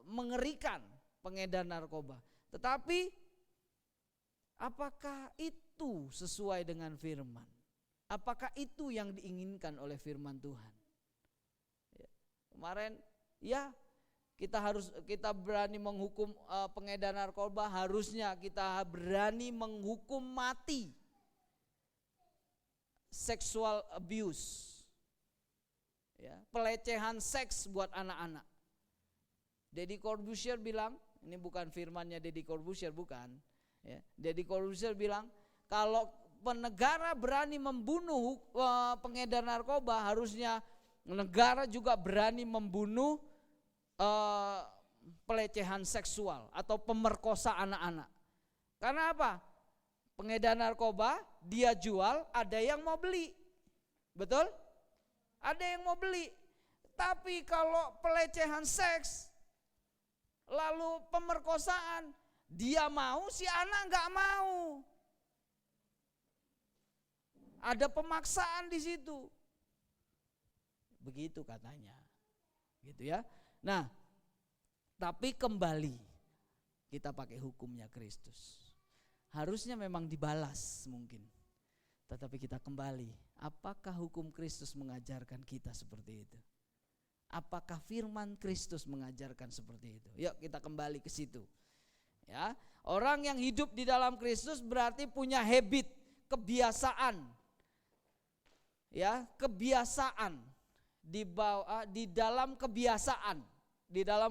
mengerikan pengedar narkoba. Tetapi apakah itu sesuai dengan firman? Apakah itu yang diinginkan oleh firman Tuhan? Ya, kemarin ya kita berani menghukum pengedar narkoba, harusnya kita berani menghukum mati sexual abuse, ya, pelecehan seks buat anak-anak. Deddy Corbuzier bilang, ini bukan firmannya Deddy Corbuzier, bukan. Ya, Deddy Corbuzier bilang, kalau negara berani membunuh pengedar narkoba, harusnya negara juga berani membunuh pelecehan seksual atau pemerkosa anak-anak. Karena apa? Pengedar narkoba dia jual, ada yang mau beli. Betul? Ada yang mau beli. Tapi kalau pelecehan seks lalu pemerkosaan, dia mau, si anak enggak mau. Ada pemaksaan di situ. Begitu katanya. Gitu ya. Nah, tapi kembali kita pakai hukumnya Kristus. harusnya memang dibalas mungkin. Tetapi kita kembali, apakah hukum Kristus mengajarkan kita seperti itu? Apakah firman Kristus mengajarkan seperti itu? Yuk kita kembali ke situ. Ya, orang yang hidup di dalam Kristus berarti punya habit, kebiasaan. Ya, kebiasaan di dalam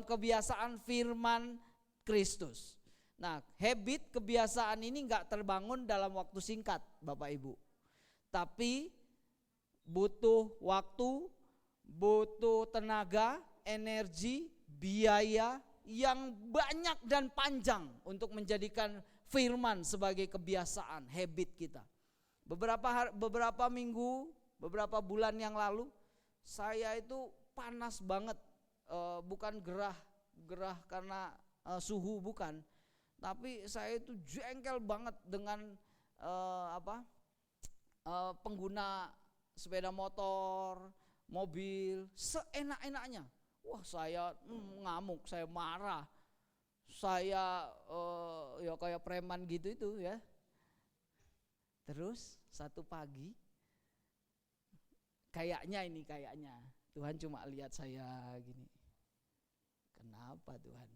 kebiasaan firman Kristus. Nah, habit, kebiasaan ini enggak terbangun dalam waktu singkat, Bapak Ibu. Tapi butuh waktu, butuh tenaga, energi, biaya yang banyak dan panjang untuk menjadikan firman sebagai kebiasaan, habit kita. Beberapa minggu, beberapa bulan yang lalu, saya itu panas banget, bukan gerah karena suhu, bukan. Tapi saya itu jengkel banget dengan pengguna sepeda motor, mobil, seenak-enaknya. Wah, saya ngamuk, saya marah, saya ya kayak preman gitu itu ya. Terus satu pagi, kayaknya Tuhan cuma lihat saya gini. Kenapa Tuhan?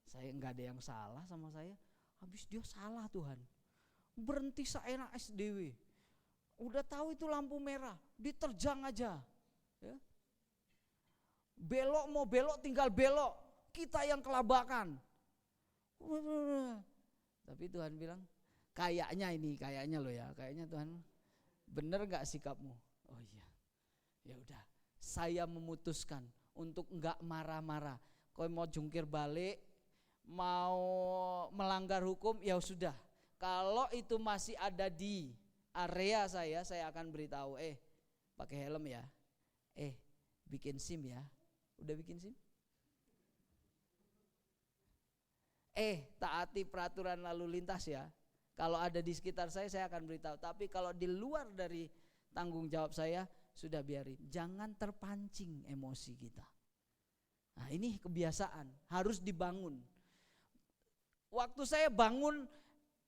Saya enggak ada yang salah sama saya. Habis dia salah Tuhan. Berhenti seenak SDW. Udah tahu itu lampu merah, diterjang aja. Ya. Belok mau belok tinggal belok. Kita yang kelabakan. Tapi Tuhan bilang, kayaknya loh ya, kayaknya Tuhan, bener gak sikapmu? Oh iya, ya udah, saya memutuskan untuk enggak marah-marah. Kau mau jungkir balik, mau melanggar hukum, ya sudah. Kalau itu masih ada di area saya akan beritahu, pakai helm ya, bikin SIM ya, udah bikin SIM? Taati peraturan lalu lintas ya. Kalau ada di sekitar saya akan beritahu. Tapi kalau di luar dari tanggung jawab saya, sudah biarin. Jangan terpancing emosi kita. Nah ini kebiasaan, harus dibangun. Waktu saya bangun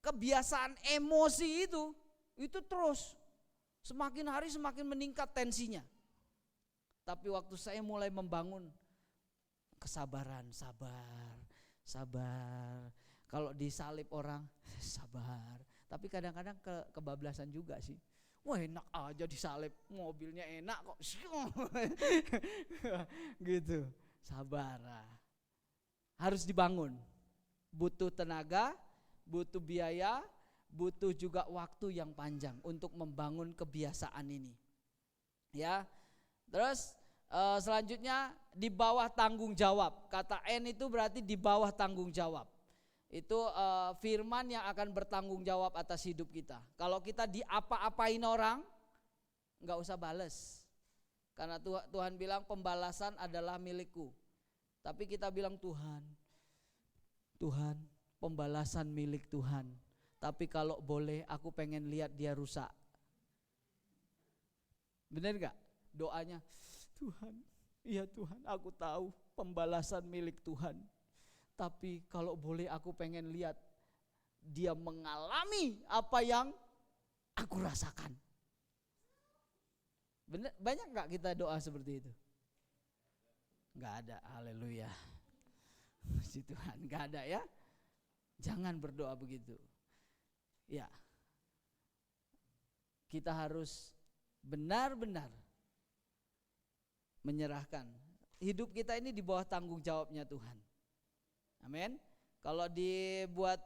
kebiasaan emosi itu terus. Semakin hari semakin meningkat tensinya. Tapi waktu saya mulai membangun kesabaran, sabar. Kalau disalib orang, sabar. Tapi kadang-kadang kebablasan juga sih. Wah enak aja disalib, mobilnya enak kok. Gitu, sabar. Harus dibangun. Butuh tenaga, butuh biaya, butuh juga waktu yang panjang untuk membangun kebiasaan ini. Ya, terus selanjutnya di bawah tanggung jawab. Kata N itu berarti di bawah tanggung jawab. Itu firman yang akan bertanggung jawab atas hidup kita. Kalau kita diapa-apain orang, enggak usah bales. Karena Tuhan bilang pembalasan adalah milikku. Tapi kita bilang Tuhan, pembalasan milik Tuhan. Tapi kalau boleh aku pengen lihat dia rusak. Benar enggak? Doanya, Tuhan, iya Tuhan, aku tahu pembalasan milik Tuhan. Tapi kalau boleh aku pengen lihat dia mengalami apa yang aku rasakan. Benar, banyak enggak kita doa seperti itu? Enggak ada, haleluya. Puji Tuhan, enggak ada ya. Jangan berdoa begitu. Ya. Kita harus benar-benar menyerahkan. Hidup kita ini di bawah tanggung jawabnya Tuhan. Amin. Kalau dibuat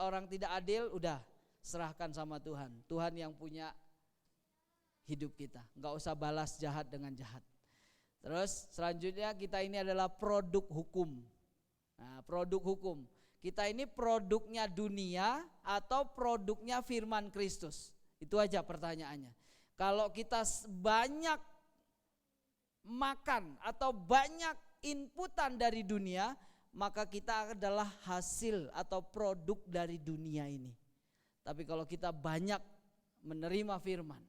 orang tidak adil, udah serahkan sama Tuhan. Tuhan yang punya hidup kita. Enggak usah balas jahat dengan jahat. Terus selanjutnya kita ini adalah produk hukum. Nah, produk hukum. Kita ini produknya dunia atau produknya firman Kristus? Itu aja pertanyaannya. Kalau kita banyak makan atau banyak inputan dari dunia, maka kita adalah hasil atau produk dari dunia ini. Tapi kalau kita banyak menerima firman,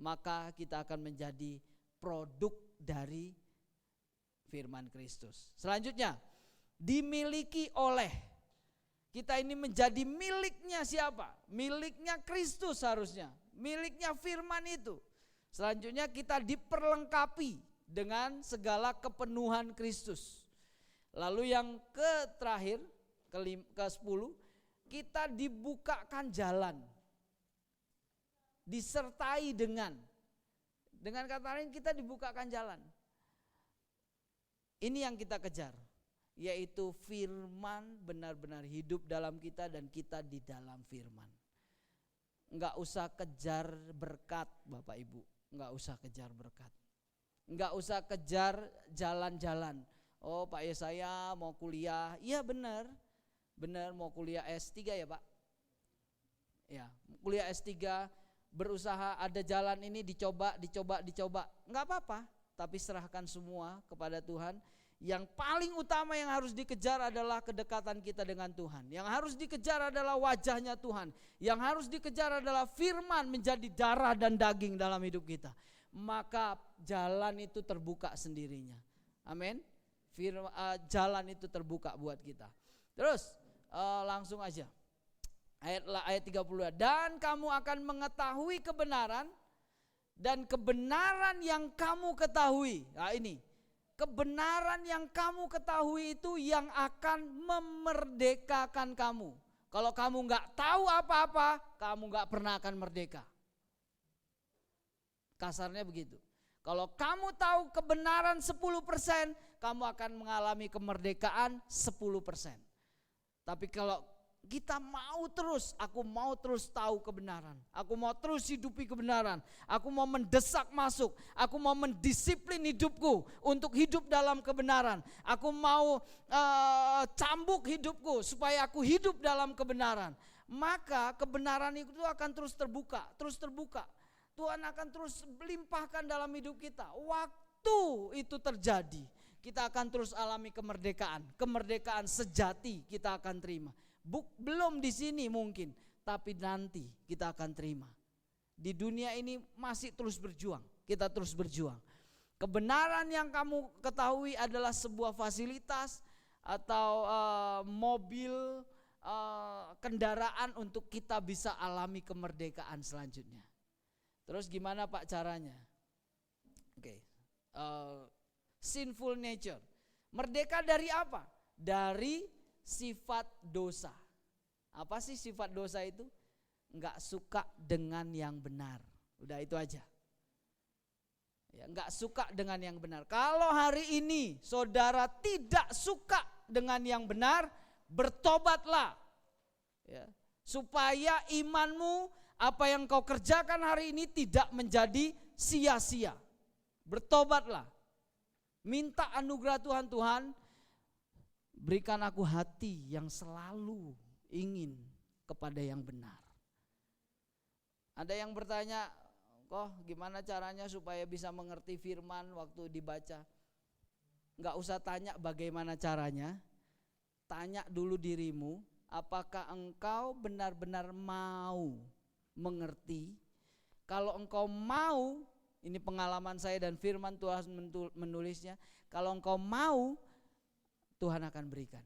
maka kita akan menjadi produk dari firman Kristus. Selanjutnya, dimiliki oleh. Kita ini menjadi miliknya siapa? Miliknya Kristus harusnya. Miliknya firman itu. Selanjutnya kita diperlengkapi dengan segala kepenuhan Kristus. Lalu yang terakhir, ke-10, kita dibukakan jalan. Disertai dengan kata lain kita dibukakan jalan. Ini yang kita kejar, yaitu firman benar-benar hidup dalam kita dan kita di dalam firman. Enggak usah kejar berkat Bapak Ibu, enggak usah kejar berkat. Enggak usah kejar jalan-jalan. Oh Pak Yesaya mau kuliah, iya benar mau kuliah S3 ya Pak. Ya, kuliah S3 berusaha ada jalan ini dicoba. Enggak apa-apa, tapi serahkan semua kepada Tuhan. Yang paling utama yang harus dikejar adalah kedekatan kita dengan Tuhan. Yang harus dikejar adalah wajahnya Tuhan. Yang harus dikejar adalah firman menjadi darah dan daging dalam hidup kita. Maka jalan itu terbuka sendirinya. Amin. Jalan itu terbuka buat kita. Terus langsung aja. Ayat 32. Dan kamu akan mengetahui kebenaran, dan kebenaran yang kamu ketahui. Nah ini, kebenaran yang kamu ketahui itu yang akan memerdekakan kamu. Kalau kamu gak tahu apa-apa, kamu gak pernah akan merdeka. Kasarnya begitu. Kalau kamu tahu kebenaran 10%, kamu akan mengalami kemerdekaan 10%. Tapi kalau kita mau terus, aku mau terus tahu kebenaran. Aku mau terus hidupi kebenaran. Aku mau mendesak masuk. Aku mau mendisiplin hidupku untuk hidup dalam kebenaran. Aku mau cambuk hidupku supaya aku hidup dalam kebenaran. Maka kebenaran itu akan terus terbuka, terus terbuka. Tuhan akan terus melimpahkan dalam hidup kita. Waktu itu terjadi, kita akan terus alami kemerdekaan. Kemerdekaan sejati kita akan terima. Belum di sini mungkin, tapi nanti kita akan terima. Di dunia ini masih terus berjuang, kita terus berjuang. Kebenaran yang kamu ketahui adalah sebuah fasilitas atau mobil, kendaraan untuk kita bisa alami kemerdekaan selanjutnya. Terus gimana Pak caranya? Oke, sinful nature. Merdeka dari apa? Dari sifat dosa. Apa sih sifat dosa itu? Enggak suka dengan yang benar. Udah itu aja. Ya, enggak suka dengan yang benar. Kalau hari ini saudara tidak suka dengan yang benar, bertobatlah. Ya, supaya imanmu, apa yang kau kerjakan hari ini tidak menjadi sia-sia. Bertobatlah. Minta anugerah Tuhan. Tuhan, berikan aku hati yang selalu ingin kepada yang benar. Ada yang bertanya, kok gimana caranya supaya bisa mengerti firman waktu dibaca? Enggak usah tanya bagaimana caranya. Tanya dulu dirimu, apakah engkau benar-benar mau mengerti? Kalau engkau mau, ini pengalaman saya dan firman Tuhan menulisnya, kalau engkau mau, Tuhan akan berikan.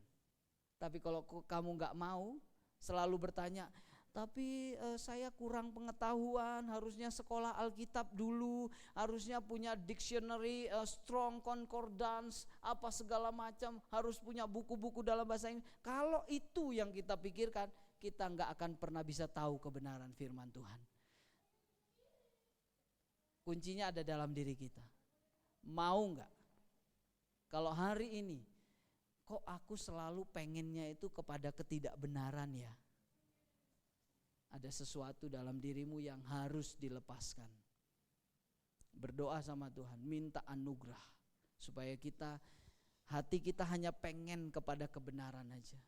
Tapi kalau kamu gak mau, selalu bertanya, tapi saya kurang pengetahuan, harusnya sekolah Alkitab dulu, harusnya punya dictionary, strong concordance, apa segala macam, harus punya buku-buku dalam bahasa Inggris. Kalau itu yang kita pikirkan, kita gak akan pernah bisa tahu kebenaran firman Tuhan. Kuncinya ada dalam diri kita. Mau gak? Kalau hari ini, kok aku selalu pengennya itu kepada ketidakbenaran ya? Ada sesuatu dalam dirimu yang harus dilepaskan. Berdoa sama Tuhan, minta anugerah supaya hati kita hanya pengen kepada kebenaran aja.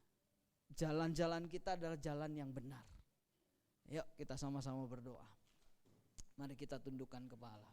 Jalan-jalan kita adalah jalan yang benar. Yuk kita sama-sama berdoa. Mari kita tundukkan kepala.